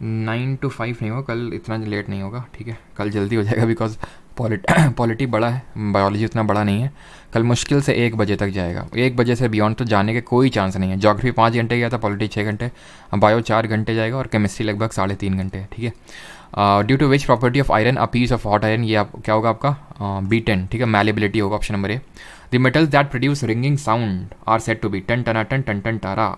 9 to 5 नहीं होगा कल, इतना लेट नहीं होगा, ठीक है। कल जल्दी हो जाएगा बिकॉज पॉलिटी बड़ा है, बायोलॉजी उतना बड़ा नहीं है। कल मुश्किल से 1 बजे तक जाएगा, 1 बजे से बियॉन्ड तो जाने के कोई चांस नहीं है। ज्योग्राफी 5 घंटे गया था, पॉलिटी 6 घंटे, बायो 4 घंटे जाएगा और केमिस्ट्री लगभग 3.5 घंटे, ठीक है। Due to which property of iron a piece of hot iron, ये आप क्या होगा आपका B10, ठीक है। मैलेबिलिटी होगा option number A. The metals that produce ringing sound are said to be टन टना टन टन टन टारा,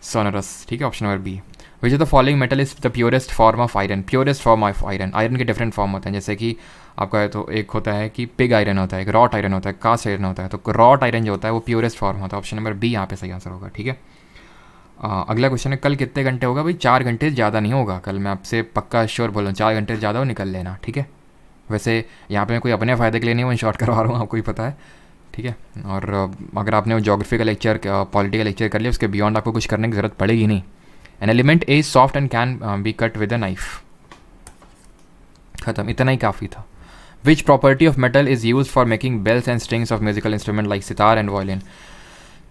सोनरस, ठीक है। Option number B. Which of the following metal is the purest form of iron, purest form of iron. Iron के different form होते हैं, जैसे कि आपका तो एक होता है कि पिग आयरन होता है, एक रॉट आयरन होता है, कास्ट आयरन होता है। तो रॉट आयरन जो होता है वो प्योरेस्ट फॉर्म होता है, ऑप्शन नंबर बी यहाँ पे सही आंसर होगा, ठीक है। अगला क्वेश्चन है, कल कितने घंटे होगा भाई? 4 घंटे से ज़्यादा नहीं होगा कल, मैं आपसे पक्का श्योर बोल रहा हूँ, 4 घंटे से ज़्यादा हो निकल लेना, ठीक है। वैसे यहाँ पे मैं कोई अपने फ़ायदे के लिए नहीं वन शॉट करवा रहा हूँ, आपको ही पता है, ठीक है। और अगर आपने वो ज्योग्राफी का लेक्चर, पॉलिटी का लेक्चर कर लिया, उसके बियॉन्ड आपको कुछ करने की ज़रूरत पड़ेगी नहीं। An element is soft and can be cut with a knife, खत्म, इतना ही काफ़ी था। Which property of metal is use for making bells and strings of musical instrument like sitar and violin.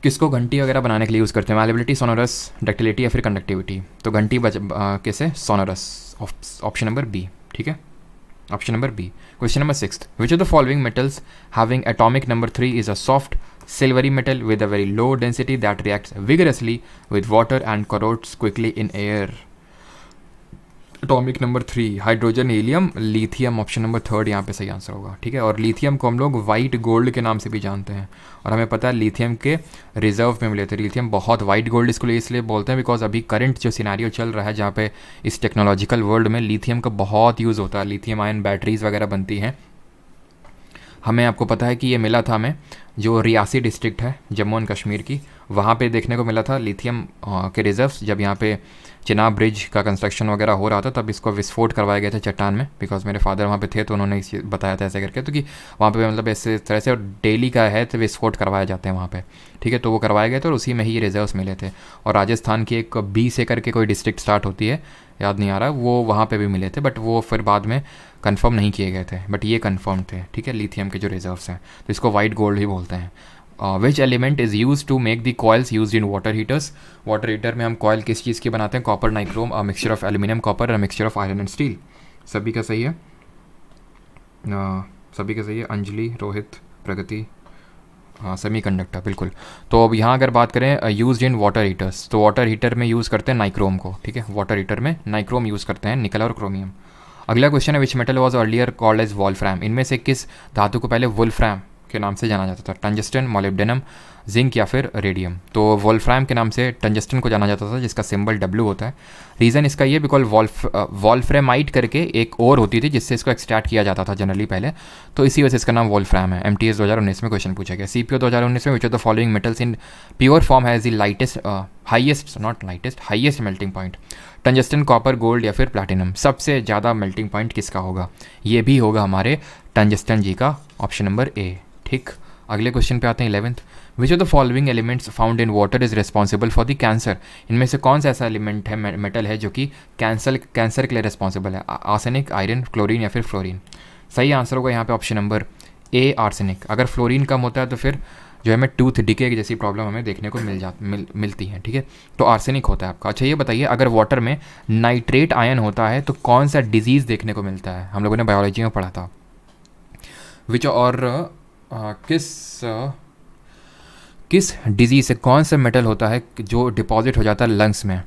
किसको घंटी वगैरह बनाने के लिए यूज़ करते हैं? मैलेबिलिटी, सोनोरस, डक्टिलिटी या फिर कंडक्टिविटी। तो घंटी कैसे? सोनोरस, ऑप्शन नंबर बी, ठीक है। Option number B. Question number 6, which of the following metals having atomic number 3 is a soft silvery metal with a very low density that reacts vigorously with water and corrodes quickly in air? Atomic number 3 hydrogen, helium, lithium, option number 3 यहाँ पे सही answer होगा, ठीक है। और lithium को हम लोग वाइट गोल्ड के नाम से भी जानते हैं, और हमें पता है लिथियम के रिजर्व में मिले थे। लिथियम बहुत वाइट गोल्ड इसको इसलिए बोलते हैं बिकॉज अभी करंट जो सिनेरियो चल रहा है जहाँ पे इस टेक्नोलॉजिकल वर्ल्ड में लिथियम का बहुत यूज़ होता है, लिथियम आयन बैटरीज वगैरह बनती हैं। हमें आपको पता है कि ये मिला था हमें, जो रियासी डिस्ट्रिक्ट है जम्मू एंड कश्मीर की, वहाँ पे देखने को मिला था लिथियम के रिजर्व्स। जब यहाँ पे चिनाब ब्रिज का कंस्ट्रक्शन वगैरह हो रहा था तब इसको विस्फोट करवाए गए थे चट्टान में, बिकॉज मेरे फादर वहाँ पे थे तो उन्होंने इसे बताया था ऐसे करके, तो कि वहाँ पे मतलब ऐसे तरह से डेली का है तो विस्फोट करवाए जाते हैं वहाँ पे, ठीक है। तो वो करवाए गए थे और उसी में ही ये रिजर्व्स मिले थे। और राजस्थान की एक बी से करके कोई डिस्ट्रिक्ट स्टार्ट होती है, याद नहीं आ रहा, वो वहाँ पे भी मिले थे, बट वो फिर बाद में कंफर्म नहीं किए गए थे, बट ये कंफर्म थे, ठीक है। लिथियम के जो रिजर्व्स हैं तो इसको वाइट गोल्ड ही बोलते हैं। Which element is use to make the coils use in water heaters. Water heater में हम कॉयल किस चीज़ की बनाते हैं? Copper nichrome, a mixture of aluminium copper, a mixture of iron and steel. सभी का सही है, सभी का सही है। अंजलि, रोहित, प्रगति, हाँ, सेमी कंडक्टर, बिल्कुल। तो अब यहाँ अगर बात करें यूज इन वाटर हीटर्स, तो वाटर हीटर में यूज़ करते हैं नाइक्रोम को, ठीक है। वाटर हीटर में नाइक्रोम यूज़ करते हैं, निकल और क्रोमियम। अगला क्वेश्चन है, which metal was earlier called as wolfram. इनमें से किस धातु को पहले वुल्फ्रैम के नाम से जाना जाता था? टंजस्टन, मोलिब्डेनम, जिंक या फिर रेडियम। तो वोल्फ्रैम के नाम से टंजस्टन को जाना जाता था, जिसका सिंबल W होता है। रीज़न इसका ये बिकॉज वॉल्फ्रेमाइट करके एक और होती थी जिससे इसको एक्सट्रैक्ट किया जाता था जनरली पहले, तो इसी वजह से इसका नाम वोल्फ्रैम है। MTS 2019 में क्वेश्चन पूछा गया। CPO 2019 में, विच of the following metals in pure form has the lightest highest melting point? टंजस्टन, copper, gold या फिर प्लैटिनम। सबसे ज़्यादा मेल्टिंग पॉइंट किसका होगा? ये भी होगा हमारे टंजस्टन जी का, ऑप्शन नंबर ए, ठीक। अगले क्वेश्चन पे आते हैं 11th, which of the following elements found in water is responsible for the cancer. इनमें से कौन सा ऐसा एलिमेंट है, मेटल है जो कि कैंसर के लिए रिस्पॉन्सिबल है? आर्सेनिक, आयरन, क्लोरीन या फिर फ्लोरीन। सही आंसर होगा यहाँ पे ऑप्शन नंबर ए, आर्सेनिक। अगर फ्लोरीन कम होता है तो फिर जो है हमें टूथ डिके की जैसी प्रॉब्लम हमें देखने को मिलती है, ठीक है। तो आर्सेनिक होता है आपका। अच्छा ये बताइए, अगर वाटर में नाइट्रेट आयन होता है तो कौन सा डिजीज़ देखने को मिलता है? हम लोगों ने बायोलॉजी में पढ़ा था। विच और किस डिजीज़ से, कौन सा मेटल होता है जो डिपॉजिट हो जाता है लंग्स में,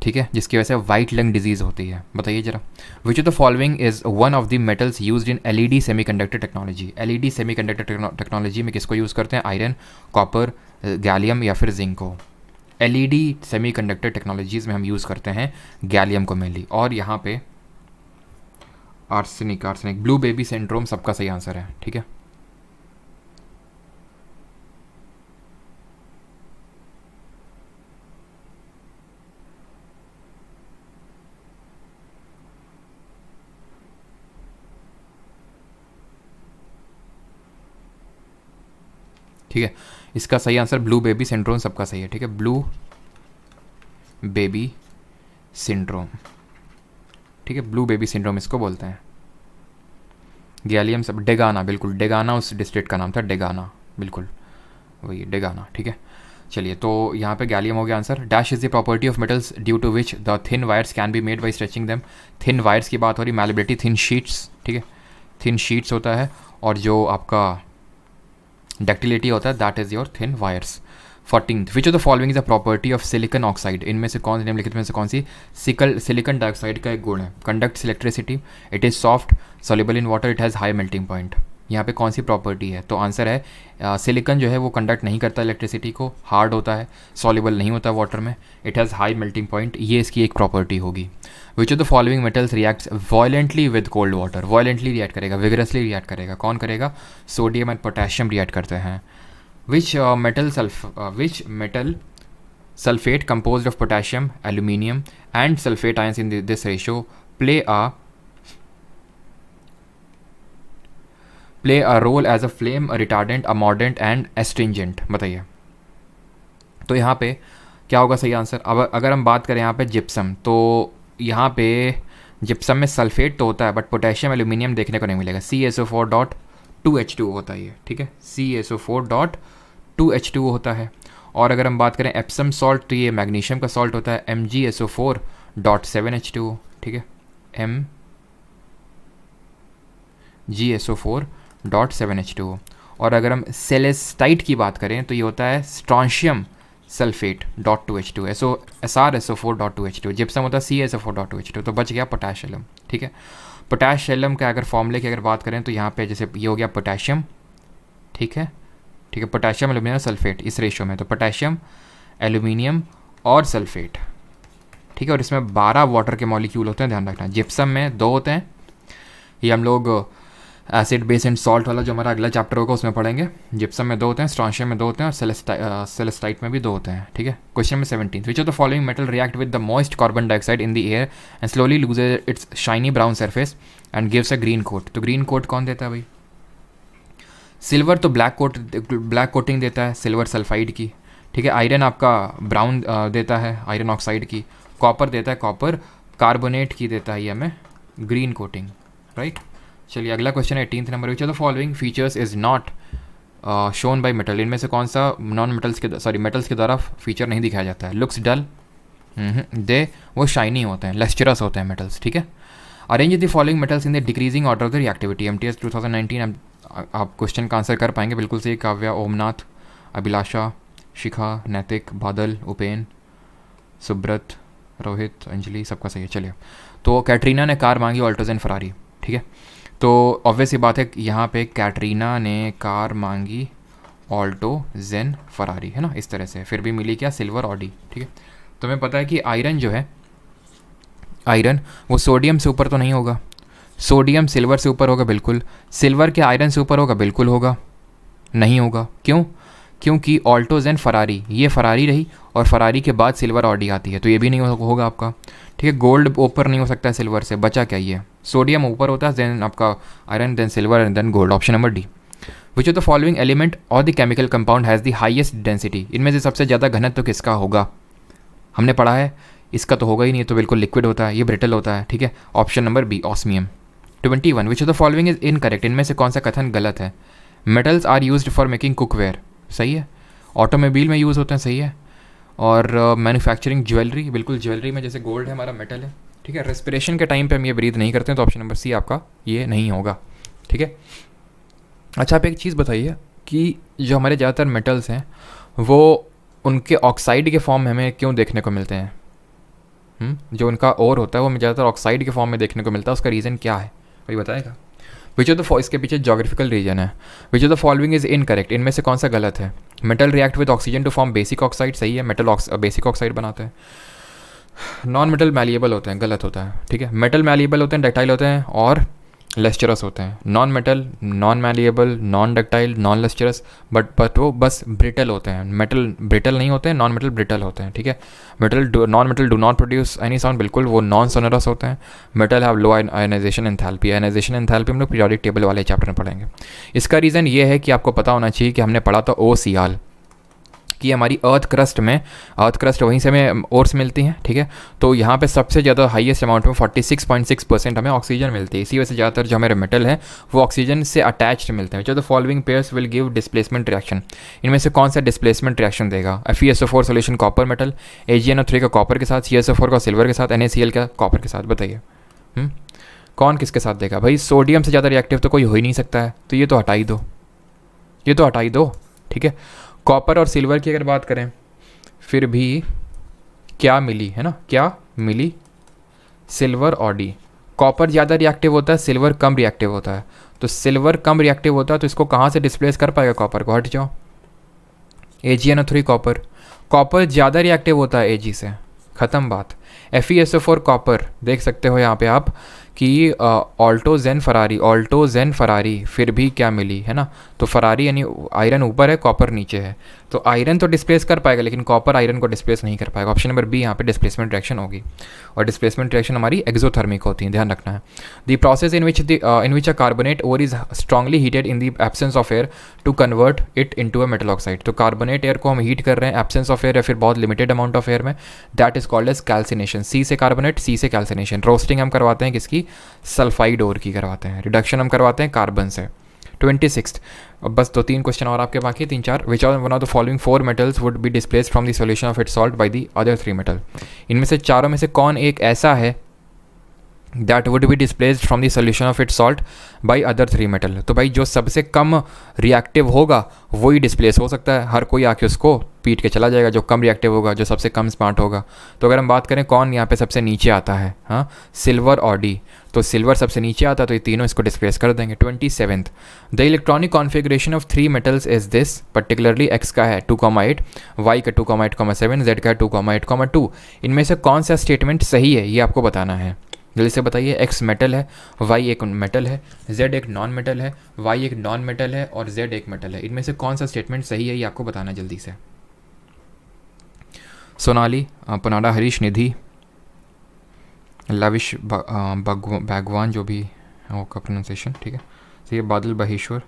ठीक है, जिसकी वजह से वाइट लंग डिजीज़ होती है? बताइए जरा। विच of the following is one of the metals used in LED semiconductor technology. LED semiconductor technology में किसको यूज़ करते हैं? आयरन, कॉपर, गैलियम या फिर जिंक को। LED सेमीकंडक्टर टेक्नोलॉजीज़ में हम यूज़ करते हैं गैलियम को मेनली। और यहाँ पे आर्सेनिक, ब्लू बेबी सिंड्रोम सबका सही आंसर है, ठीक है। ठीक है, इसका सही आंसर ब्लू बेबी सिंड्रोम सबका सही है। ठीक है, ब्लू बेबी सिंड्रोम। ठीक है, ब्लू बेबी सिंड्रोम इसको बोलते हैं। गैलियम सब, डेगाना, बिल्कुल डेगाना उस डिस्ट्रिक्ट का नाम था, डेगाना, बिल्कुल वही डेगाना। ठीक है, चलिए तो यहाँ पे गैलियम हो गया answer. Dash is the property of metals due to which the thin wires can be made by stretching them. Thin wires की बात हो रही, मैलेबिलिटी, थिन शीट्स। ठीक है, थिन शीट्स होता है, और जो आपका डक्टिलिटी होता है that is your thin wires. 14th, which of the following is a property of silicon oxide. इनमें से कौन निम्नलिखित में से कौन सी सिलिकॉन डाइऑक्साइड का एक गुण है? Conducts electricity, it is soft, soluble in water, it has high melting point. यहाँ पे कौन सी प्रॉपर्टी है? तो आंसर है सिलिकॉन जो है वो कंडक्ट नहीं करता इलेक्ट्रिसिटी को, हार्ड होता है, सॉल्युबल नहीं होता वाटर में, it has high melting point, ये इसकी एक प्रॉपर्टी होगी। विच of the following metals reacts violently with cold water. Violently react करेगा, विगरसली रिएक्ट करेगा, कौन करेगा? सोडियम एंड पोटेशियम रिएक्ट करते हैं। which metal sulfate composed of potassium, aluminium and sulfate ions in this ratio play a role as a flame, a retardant, a mordant and astringent? बताइए। तो यहाँ पे क्या होगा सही आंसर? अब अगर हम बात करें यहाँ पे जिप्सम, तो यहाँ पे जिप्सम में सल्फेट तो होता है बट पोटेशियम एल्यूमिनियम देखने को नहीं मिलेगा। CaSO4.2H2O होता है ये। ठीक है, CaSO4.2H2O होता है। और अगर हम बात करें एप्सम सॉल्ट, तो ये मैग्नीशियम का सॉल्ट होता है, MgSO4.7H2O। ठीक है, MgSO4.7H2O। और अगर हम सेलेस्टाइट की बात करें तो ये होता है strontium sulphate .2H2, SrSO4.2H2। Gypsum होता है CaSO4.2H2। तो बच गया पोटेशियम। ठीक है, पोटेशियम का अगर फॉर्मूले की अगर बात करें तो यहाँ पे जैसे ये हो गया पोटेशियम। ठीक है, ठीक है, पोटेशियम एल्यूमिनियम सल्फेट इस रेशियो में, तो पोटेशियम एल्यूमिनियम और सल्फेट। ठीक है, और इसमें 12 वाटर के मॉलिक्यूल होते हैं, ध्यान रखना। जिप्सम में 2 होते हैं, ये हम लोग एसिड बेस एंड सॉल्ट वाला जो हमारा अगला चैप्टर होगा उसमें पढ़ेंगे। जिप्सम में 2 होते हैं, स्ट्रॉन्शियम में 2 होते हैं, और सेलेस्टाइट में भी 2 होते हैं। ठीक है, question number 17, which of the following metal react with the moist carbon dioxide in the air and slowly loses its shiny brown surface and gives a green coat. तो ग्रीन कोट कौन देता है भाई? सिल्वर तो black coating देता है silver sulphide की। ठीक है, आयरन आपका ब्राउन देता है आयरन ऑक्साइड की, कॉपर देता है कॉपर कार्बोनेट की देता है ये हमें ग्रीन कोटिंग, राइट। चलिए अगला क्वेश्चन है 18th number, which of the following features is not shown by metal. इनमें से कौन सा मेटल्स के द्वारा फीचर नहीं दिखाया जाता है? लुक्स डल, वो शाइनी होते हैं, लस्टरस होते हैं मेटल्स। ठीक है, arrange the following metals in the decreasing order of the reactivity. MTS 2019 आप क्वेश्चन का आंसर कर पाएंगे बिल्कुल सही। काव्या, ओमनाथ, अभिलाषा, शिखा, नैतिक, बादल, उपेन, सुब्रत, रोहित, अंजलि, सबका सही है। चलिए, तो कैटरीना ने कार मांगी ऑल्टोजेन फरारी। ठीक है, तो ऑब्वियस ही बात है यहाँ पे कैटरीना ने कार मांगी ऑल्टो जेन फरारी, है ना, इस तरह से। फिर भी मिली क्या? Silver Audi. ठीक है, तो हमें पता है कि आयरन जो है, आयरन वो सोडियम से ऊपर तो नहीं होगा, सोडियम सिल्वर से ऊपर होगा बिल्कुल, सिल्वर के आयरन से ऊपर होगा बिल्कुल होगा नहीं होगा। क्यों? क्योंकि ऑल्टो जेन फरारी, ये फरारी रही और फरारी के बाद सिल्वर ऑडी आती है, तो ये भी नहीं होगा आपका। ठीक है, गोल्ड ऊपर नहीं हो सकता है सिल्वर से, बचा क्या ये? सोडियम ऊपर होता है, देन आपका iron, then silver and then gold. Option number D. Which of the following element और the chemical compound has the highest density. इनमें से सबसे ज़्यादा घनत्व किसका होगा? हमने पढ़ा है, इसका तो होगा ही नहीं, तो बिल्कुल लिक्विड होता है, ये ब्रिटल होता है। ठीक है, option number B, osmium. 21, which of the following is incorrect. इनमें से कौन सा कथन गलत है? Metals are used for making cookware, सही है। ऑटोमोबाइल में यूज़ होते हैं, सही है। और मैन्युफैक्चरिंग ज्वेलरी, बिल्कुल ज्वेलरी में जैसे गोल्ड है हमारा मेटल है। ठीक है, रेस्पिरेशन के टाइम पे हम ये ब्रीथ नहीं करते हैं, तो ऑप्शन नंबर सी आपका ये नहीं होगा। ठीक है, अच्छा आप एक चीज़ बताइए कि जो हमारे ज़्यादातर मेटल्स हैं वो उनके ऑक्साइड के फॉर्म में हमें क्यों देखने को मिलते हैं? जो उनका ओर होता है वो हमें ज़्यादातर ऑक्साइड के फॉर्म में देखने को मिलता है, उसका रीज़न क्या है कोई बताएगा? विच ऑफ द इसके पीछे जोग्राफिकल रीजन है। Which of the following is incorrect. इनमें से कौन सा गलत है? Metal react with oxygen to form basic oxide, सही है, मेटल बेसिक ऑक्साइड बनाते हैं। नॉन मेटल मैलिएबल होते हैं, गलत होता है। ठीक है, मेटल मैलिएबल होते हैं, डक्टाइल होते हैं, और लेस्चरस होते हैं। Non metal, non malleable, non ductile, non lustrous, but वो बस ब्रिटल होते हैं। मेटल ब्रिटल नहीं होते हैं, नॉन मेटल ब्रिटल होते हैं, ठीक है। Non metal do not produce any sound, बिल्कुल वो नॉन सोनरस होते हैं। Metal have low ionization enthalpy. Ionization enthalpy हम लोग पीरियोडिक टेबल वाले चैप्टर में पढ़ेंगे। इसका रीज़न ये है कि आपको पता होना चाहिए कि हमने पढ़ा था OCl कि हमारी अर्थ क्रस्ट वहीं से हमें ओर्स मिलती हैं, ठीक है। तो यहाँ पे सबसे ज़्यादा हाईएस्ट अमाउंट में 46.6% हमें ऑक्सीजन मिलती है। इसी वजह से ज़्यादातर जो हमारे मेटल है वो ऑक्सीजन से अटैच्ड मिलते हैं। जो the following pairs will give displacement reaction, इनमें से कौन सा डिस्प्लेसमेंट रिएक्शन देगा? FeSO4 solution copper metal, AgNO3 का कॉपर के साथ, CSO4 का सिल्वर के साथ, NaCl का कॉपर के साथ। बताइए कौन किसके साथ देगा? भाई सोडियम से ज़्यादा रिएक्टिव तो कोई हो ही नहीं सकता है, तो ये तो हटा ही दो, ठीक है। कॉपर और सिल्वर की अगर बात करें फिर भी क्या मिली है ना, क्या मिली? सिल्वर और डी। कॉपर ज़्यादा रिएक्टिव होता है, सिल्वर कम रिएक्टिव होता है। तो सिल्वर कम रिएक्टिव होता है तो इसको कहाँ से डिस्प्लेस कर पाएगा कॉपर को? हट जाओ। AgNO3 कॉपर ज़्यादा रिएक्टिव होता है Ag से, ख़त्म बात। FeSO4 कॉपर, देख सकते हो यहाँ पे आप कि ऑल्टोजेन फरारी फिर भी क्या मिली है ना। तो फरारी यानी आयरन ऊपर है, कॉपर नीचे है, तो आयरन तो डिस्प्लेस कर पाएगा लेकिन कॉपर आयरन को डिस्प्लेस नहीं कर पाएगा। ऑप्शन नंबर बी यहाँ पे डिस्प्लेसमेंट रिएक्शन होगी, और डिस्प्लेसमेंट रिएक्शन हमारी एक्सोथर्मिक होती है, ध्यान रखना है। The process in which a carbonate ore is strongly heated in the absence of air to convert it into a metal oxide. तो कार्बोनेट एयर को हम हीट कर रहे हैं एब्सेंस ऑफ एयर या फिर बहुत लिमिटेड अमाउंट ऑफ एयर में, that is called as calcination. C से कार्बोनेट, सी से कैल्सिनेशन। रोस्टिंग हम करवाते हैं किसकी? सल्फाइड ओर की करवाते हैं। रिडक्शन हम करवाते हैं कार्बन से। 26th, अब बस 2-3 क्वेश्चन और आपके बाकी, 3-4। Which are one of the following 4 metals would be displaced from the solution of its salt by the other 3 metal. इनमें से चारों में से कौन एक ऐसा है that would be displaced from the solution of its salt by other 3 metal? तो भाई जो सबसे कम रिएक्टिव होगा वही डिस्प्लेस हो सकता है, हर कोई आके उसको पीट के चला जाएगा जो कम रिएक्टिव होगा, जो सबसे कम स्मार्ट होगा। तो अगर हम बात करें कौन यहाँ पे सबसे नीचे आता है, हाँ, सिल्वर और डी, तो सिल्वर सबसे नीचे आता है, तो ये तीनों इसको डिस्प्लेस कर देंगे। 27th, the electronic configuration of 3 metals is this, particularly x का है 2,8, वाई का 2,8,7, जेड का है 2,8,2। इनमें से कौन सा स्टेटमेंट सही है ये आपको बताना है, जल्दी से बताइए। एक्स मेटल है, वाई एक मेटल है, जेड एक नॉन मेटल है, वाई एक नॉन मेटल है और जेड एक मेटल है। इनमें से कौन सा स्टेटमेंट सही है ये आपको बताना जल्दी से। सोनाली, पनाडा, हरीश, निधि, लविश, भगवान, जो भी है का प्रोनाउंसिएशन, ठीक है। तो ये बादल, बहेश्वर।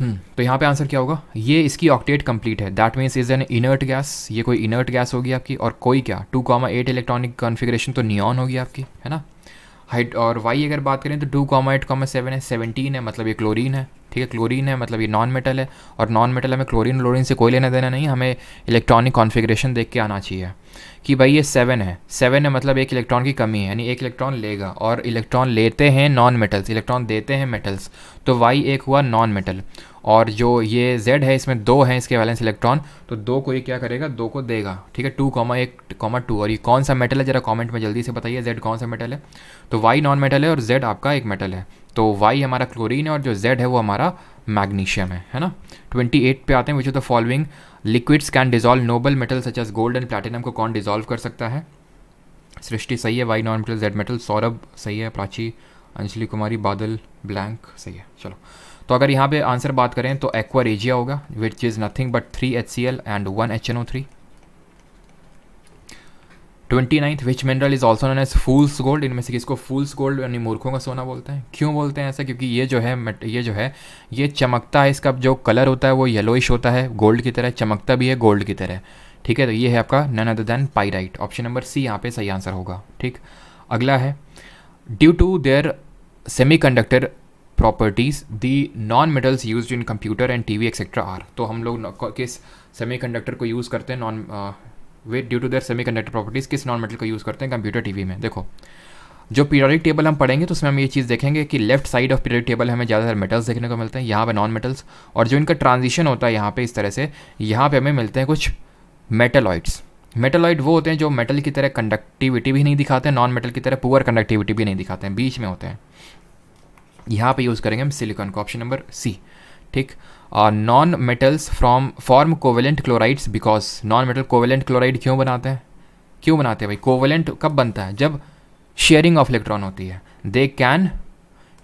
तो यहाँ पे आंसर क्या होगा? ये इसकी ऑक्टेट कंप्लीट है, that means is an inert gas. ये कोई इनर्ट गैस होगी आपकी, और कोई क्या 2,8 इलेक्ट्रॉनिक कॉन्फ़िगरेशन तो नियॉन होगी आपकी, है ना। हाइट और वाई अगर बात करें तो 2,8,7 है, 17 है, मतलब ये क्लोरीन है, ठीक है। क्लोरीन है मतलब ये नॉन मेटल है, और नॉन मेटल हमें क्लोरीन से कोई लेना देना नहीं, हमें इलेक्ट्रॉनिक कॉन्फ़िगरेशन देख के आना चाहिए कि भाई ये 7 है मतलब एक इलेक्ट्रॉन की कमी है, यानी एक इलेक्ट्रॉन लेगा, और इलेक्ट्रॉन लेते हैं नॉन मेटल्स, इलेक्ट्रॉन देते हैं मेटल्स, तो वाई एक हुआ नॉन मेटल। और जो ये Z है इसमें 2 हैं इसके वैलेंस इलेक्ट्रॉन, तो 2 को ये क्या करेगा? 2 को देगा, ठीक है। 2,1,2। और ये कौन सा मेटल है ज़रा कमेंट में जल्दी से बताइए, Z कौन सा मेटल है? तो Y नॉन मेटल है और Z आपका एक मेटल है, तो Y हमारा क्लोरीन है और जो Z है वो हमारा मैग्नीशियम है ना। 28 पे आते हैं। Which of the following liquids can dissolve noble metal such as gold and platinum को कौन डिजॉल्व कर सकता है? सृष्टि सही है, Y non metal, Z metal. Saurabh सही है, प्राची, अंजलि कुमारी, बादल, ब्लैंक सही है। चलो, तो अगर यहाँ पे आंसर बात करें तो एक्वा रेजिया होगा, which is nothing but 3 HCl and 1 HNO3। 29th, which mineral is also known as fool's gold? इनमें से किसको फूल्स गोल्ड यानी मूर्खों का सोना बोलते हैं? क्यों बोलते हैं ऐसा? क्योंकि ये जो है ये चमकता है, इसका जो कलर होता है वो येलोइश होता है, गोल्ड की तरह, चमकता भी है गोल्ड की तरह, ठीक है। तो ये है आपका none other than pyrite. Option number C यहाँ पे सही आंसर होगा, ठीक। अगला है, due to their semiconductor properties the non metals used in computer and TV etcetera are. तो हम लोग किस सेमीकंडक्टर को यूज़ करते हैं? Due to their semiconductor properties किस नॉन मेटल को यूज़ करते हैं कंप्यूटर टीवी में? देखो, जो पीरियोडिक टेबल हम पढ़ेंगे तो उसमें हम ये चीज़ देखेंगे कि left side of periodic table हमें ज़्यादातर मेटल्स देखने को मिलते हैं, यहाँ पे नॉन मेटल्स, और जो इनका ट्रांजिशन होता है यहाँ पे इस तरह से, यहाँ पे हमें मिलते हैं कुछ मेटलॉइड्स। मेटलॉइड वो होते हैं जो मेटल की तरह कंडक्टिविटी भी नहीं दिखाते हैं, नॉन मेटल की तरह पुअर कंडक्टिविटी भी नहीं दिखाते हैं, बीच में होते हैं। यहाँ पे यूज़ करेंगे हम सिलिकॉन को, ऑप्शन नंबर सी, ठीक। Non metals form covalent chlorides because non metal covalent chloride क्यों बनाते हैं भाई? कोवेलेंट कब बनता है? जब शेयरिंग ऑफ इलेक्ट्रॉन होती है। They can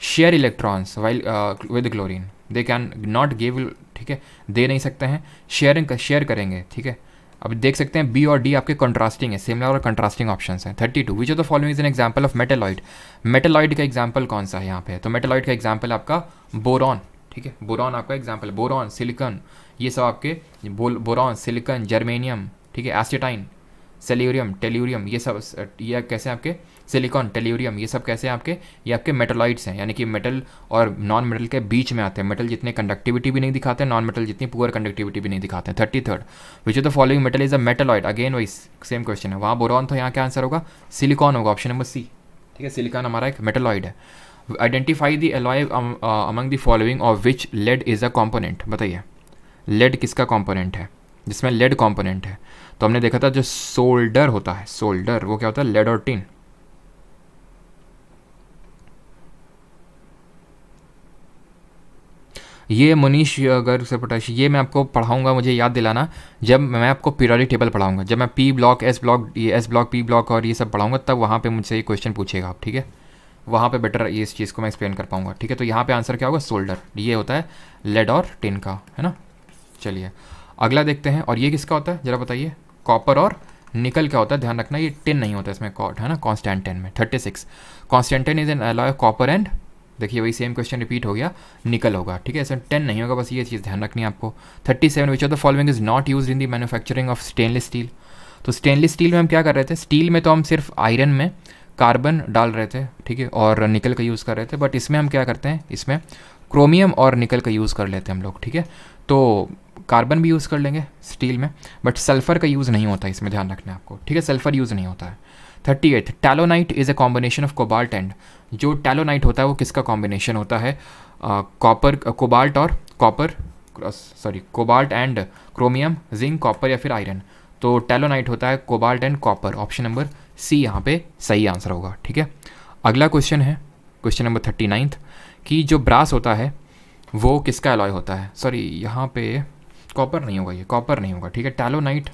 share electrons while with chlorine, they can not give, ठीक है, दे नहीं सकते हैं, शेयर करेंगे, ठीक है। अब देख सकते हैं बी और डी आपके कंट्रास्टिंग है, सिमिलर और कंट्रास्टिंग ऑप्शंस हैं। 32 विच of the following is an example of metalloid, metalloid का एग्जांपल कौन सा है यहाँ पे, तो मेटेलॉइड का एग्जांपल आपका बोरॉन, ठीक है, बोरॉन आपका एग्जांपल, बोरॉन, सिलिकॉन, ये सब आपके बोरॉन, सिलिकॉन, जर्मेनियम, ठीक है, एसिटाइन, सेल्यूरियम, टेल्यूरियम, ये सब ये कैसे आपके, सिलिकॉन, टेल्यूरियम, ये सब कैसे आपके, ये आपके मेटलॉइड्स हैं, यानी कि मेटल और नॉन मेटल के बीच में आते हैं। मेटल जितने कंडक्टिविटी भी नहीं दिखाते हैं, नॉन मेटल जितनी पुअर कंडक्टिविटी भी नहीं दिखाते हैं। 33 विच of the following metal is a metalloid, again वही सेम क्वेश्चन है, वहाँ बोरॉन था, यहाँ क्या आंसर होगा, सिलिकॉन होगा, ऑप्शन नंबर सी, ठीक है, सिलिकॉन हमारा एक मेटलॉइड है। Identify the alloy among the following of which lead is a component, बताइए लेड किसका कॉम्पोनेंट है, जिसमें लेड कॉम्पोनेंट है। तो हमने देखा था जो सोल्डर होता है, सोल्डर वो क्या होता है, लेड और टिन। ये मुनीश अगर से पोटेश, ये मैं आपको पढ़ाऊंगा, मुझे याद दिलाना जब मैं आपको पीरियोडिक टेबल पढ़ाऊंगा, जब मैं P block, S block, S block, P block और ये सब पढ़ाऊंगा, तब वहाँ पे मुझसे ये क्वेश्चन पूछेगा आप, ठीक है, वहाँ पे बेटर ये इस चीज़ को मैं एक्सप्लेन कर पाऊंगा, ठीक है। तो यहाँ पे आंसर क्या होगा, सोल्डर, ये होता है लेड और टिन का, है ना। चलिए अगला देखते हैं, और ये किसका होता है ज़रा बताइए, कॉपर और निकल का होता है, ध्यान रखना ये टिन नहीं होता इसमें, कॉट है ना, कॉन्स्टेंटाइन में। 36 Constantine is an alloy copper and, देखिए वही सेम क्वेश्चन रिपीट हो गया, निकल होगा, ठीक है, इसमें 10 नहीं होगा, बस ये चीज़ ध्यान रखनी है आपको। 37 विच of the following is not use in the manufacturing of stainless steel, तो स्टेनलेस स्टील में हम क्या कर रहे थे, स्टील में तो हम सिर्फ आयरन में कार्बन डाल रहे थे, ठीक है, और निकल का यूज़ कर रहे थे, बट इसमें हम क्या करते हैं, इसमें क्रोमियम और निकल का यूज़ कर लेते हैं हम लोग, ठीक है। तो कार्बन भी यूज़ कर लेंगे स्टील में, बट सल्फ़र का यूज़ नहीं होता इसमें, ध्यान रखना है आपको, ठीक है, सल्फ़र यूज़ नहीं होता है। 38 talonite is a combination of cobalt and, जो टैलोनाइट होता है वो किसका कॉम्बिनेशन होता है, कॉपर, कोबाल्ट और copper, sorry cobalt and chromium, zinc, copper या फिर आयरन। तो टैलोनाइट होता है cobalt and copper, option number C यहाँ पे सही आंसर होगा, ठीक है। अगला क्वेश्चन है क्वेश्चन नंबर 39 कि जो ब्रास होता है वो किसका अलॉय होता है, सॉरी यहाँ पे कॉपर नहीं होगा, ये कॉपर नहीं होगा, ठीक है। टैलोनाइट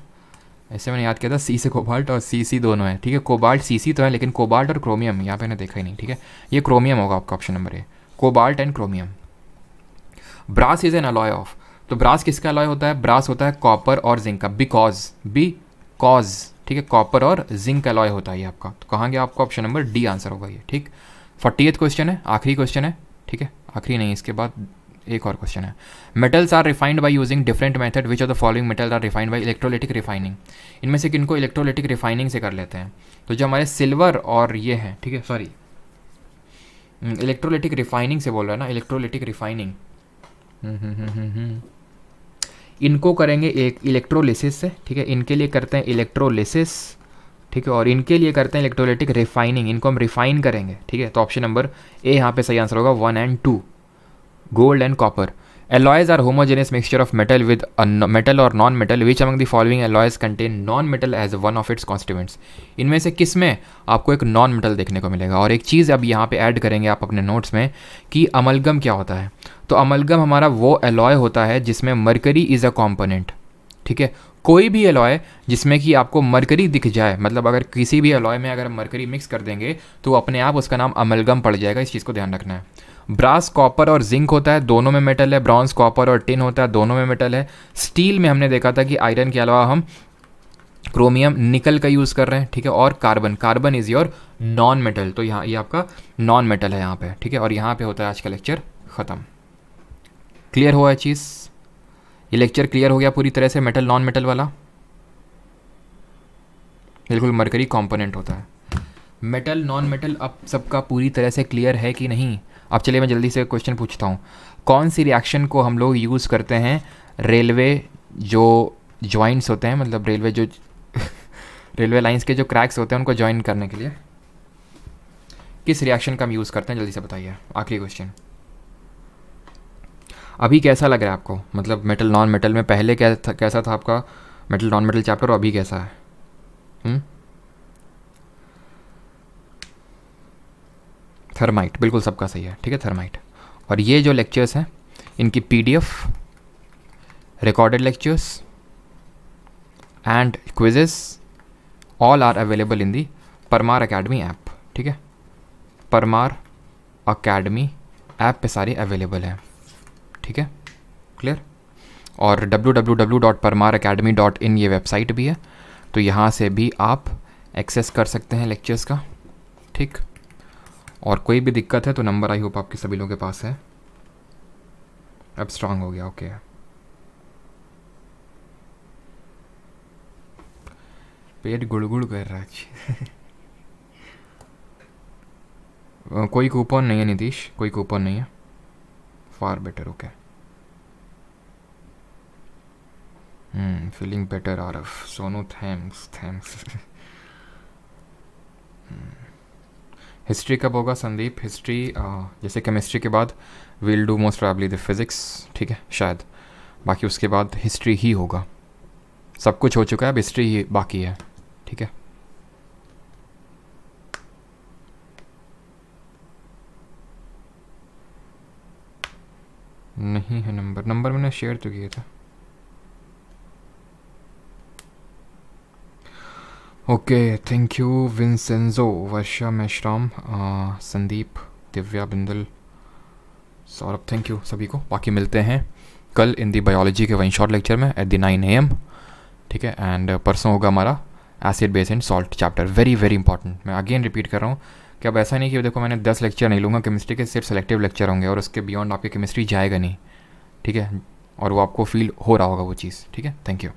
ऐसे मैंने याद किया था, सी से कोबाल्ट और सी दोनों है, ठीक है, कोबाल्ट सी तो है, लेकिन कोबाल्ट और क्रोमियम यहाँ पे मैंने देखा ही नहीं, ठीक है, ये क्रोमियम होगा आपका option number A, cobalt and chromium. Brass is an alloy of, तो ब्रास किसका अलॉय होता है, ब्रास होता है कॉपर और जिंक का, बिकॉज, ठीक है, कॉपर और जिंक अलॉय होता है ये आपका। तो कहाँ गया आपका ऑप्शन नंबर डी आंसर होगा ये, ठीक। 48 क्वेश्चन है, आखिरी क्वेश्चन है, ठीक है, आखिरी नहीं, इसके बाद एक और क्वेश्चन है। Metals are refined by using different method, which of the following metals are refined by electrolytic refining, इनमें से किनको इलेक्ट्रोलिटिक रिफाइनिंग से कर लेते हैं। तो जो हमारे सिल्वर और ये हैं, ठीक है, सॉरी इलेक्ट्रोलिटिक रिफाइनिंग से बोल रहा है ना, इलेक्ट्रोलिटिक रिफाइनिंग, इनको करेंगे एक इलेक्ट्रोलिसिस से, ठीक है, इनके लिए करते हैं इलेक्ट्रोलिसिस, ठीक है, और इनके लिए करते हैं इलेक्ट्रोलिटिक रिफाइनिंग, इनको हम रिफाइन करेंगे, ठीक है। तो ऑप्शन नंबर ए यहाँ पे सही आंसर होगा, 1 and 2, gold and copper. Alloys are homogeneous mixture of metal with metal और non metal, which among the following alloys contain non metal as one of its constituents, इनमें से किस में आपको एक नॉन मेटल देखने को मिलेगा। और एक चीज़ अब यहाँ पे ऐड करेंगे आप अपने नोट्स में कि अमलगम क्या होता है। तो अमलगम हमारा वो एलॉय होता है जिसमें मरकरी इज़ अ कॉम्पोनेंट, ठीक है। कोई भी एलॉय जिसमें कि आपको मरकरी दिख जाए, मतलब अगर किसी भी एलॉय में अगर मरकरी मिक्स कर देंगे तो अपने आप उसका नाम अमलगम पड़ जाएगा, इस चीज़ को ध्यान रखना है। ब्रास कॉपर और जिंक होता है, दोनों में मेटल है। ब्रॉन्ज कॉपर और टिन होता है, दोनों में मेटल है। स्टील में हमने देखा था कि आयरन के अलावा हम क्रोमियम निकल का यूज़ कर रहे हैं, ठीक है। और carbon is your non metal, तो यहाँ ये आपका नॉन मेटल है यहाँ पे, ठीक है। और यहाँ पे होता है आज का लेक्चर ख़त्म। क्लियर हुआ है चीज़, ये लेक्चर क्लियर हो गया पूरी तरह से। मेटल नॉन मेटल वाला बिल्कुल मरकरी कंपोनेंट होता है। मेटल नॉन मेटल अब सबका पूरी तरह से क्लियर है कि नहीं। अब चलिए मैं जल्दी से क्वेश्चन पूछता हूँ, कौन सी रिएक्शन को हम लोग यूज़ करते हैं रेलवे जो जॉइंट्स होते हैं, मतलब रेलवे जो रेलवे लाइंस के जो क्रैक्स होते हैं उनको जॉइन करने के लिए किस रिएक्शन का हम यूज़ करते हैं, जल्दी से बताइए। आखिरी क्वेश्चन। अभी कैसा लग रहा है आपको, मतलब मेटल नॉन मेटल में पहले कैसा था आपका मेटल नॉन मेटल चैप्टर, और अभी कैसा है? थर्माइट, बिल्कुल सबका सही है, ठीक है, थर्माइट। और ये जो लेक्चर्स हैं इनकी PDF, recorded lectures and quizzes all are available in the Parmar Academy app, ठीक है। परमार अकेडमी ऐप पे सारे अवेलेबल हैं, ठीक है, क्लियर। और www.parmaracademy.in ये वेबसाइट भी है, तो यहाँ से भी आप एक्सेस कर सकते हैं लेक्चर्स का, ठीक। और कोई भी दिक्कत है तो नंबर आई होप आपके सभी लोगों के पास है। अब स्ट्रांग हो गया, ओके। पेट गुड़गुड़ कर रहा है। कोई कूपन नहीं है नीतीश, कोई कूपन नहीं है। Far better, okay. Feeling better आरफ, सोनू थैंक्स थैंक्स। हिस्ट्री कब होगा संदीप? हिस्ट्री जैसे केमिस्ट्री के बाद will do most probably the physics, ठीक है, शायद। बाकी उसके बाद हिस्ट्री ही होगा। सब कुछ हो चुका है, अब हिस्ट्री ही बाकी है, ठीक है। नहीं है नंबर, नंबर मैंने शेयर तो किया था। Okay, thank you Vincenzo, Varsha Meshram, Sandeep, Divya Bindal, Saurabh, thank you सभी को। बाकी मिलते हैं कल इन दी बायोलॉजी के वन शॉट लेक्चर में एट द 9 AM, ठीक है। एंड परसों होगा हमारा acid base and salt chapter, very very important. मैं अगेन रिपीट कर रहा हूँ कि अब ऐसा नहीं कि देखो मैंने 10 लेक्चर नहीं लूँगा केमिस्ट्री के, सिर्फ सेलेक्टिव लेक्चर होंगे और उसके बियॉन्ड आपकी केमिस्ट्री जाएगा नहीं, ठीक है। और वो आपको फील हो रहा होगा वो चीज़, ठीक है। Thank you.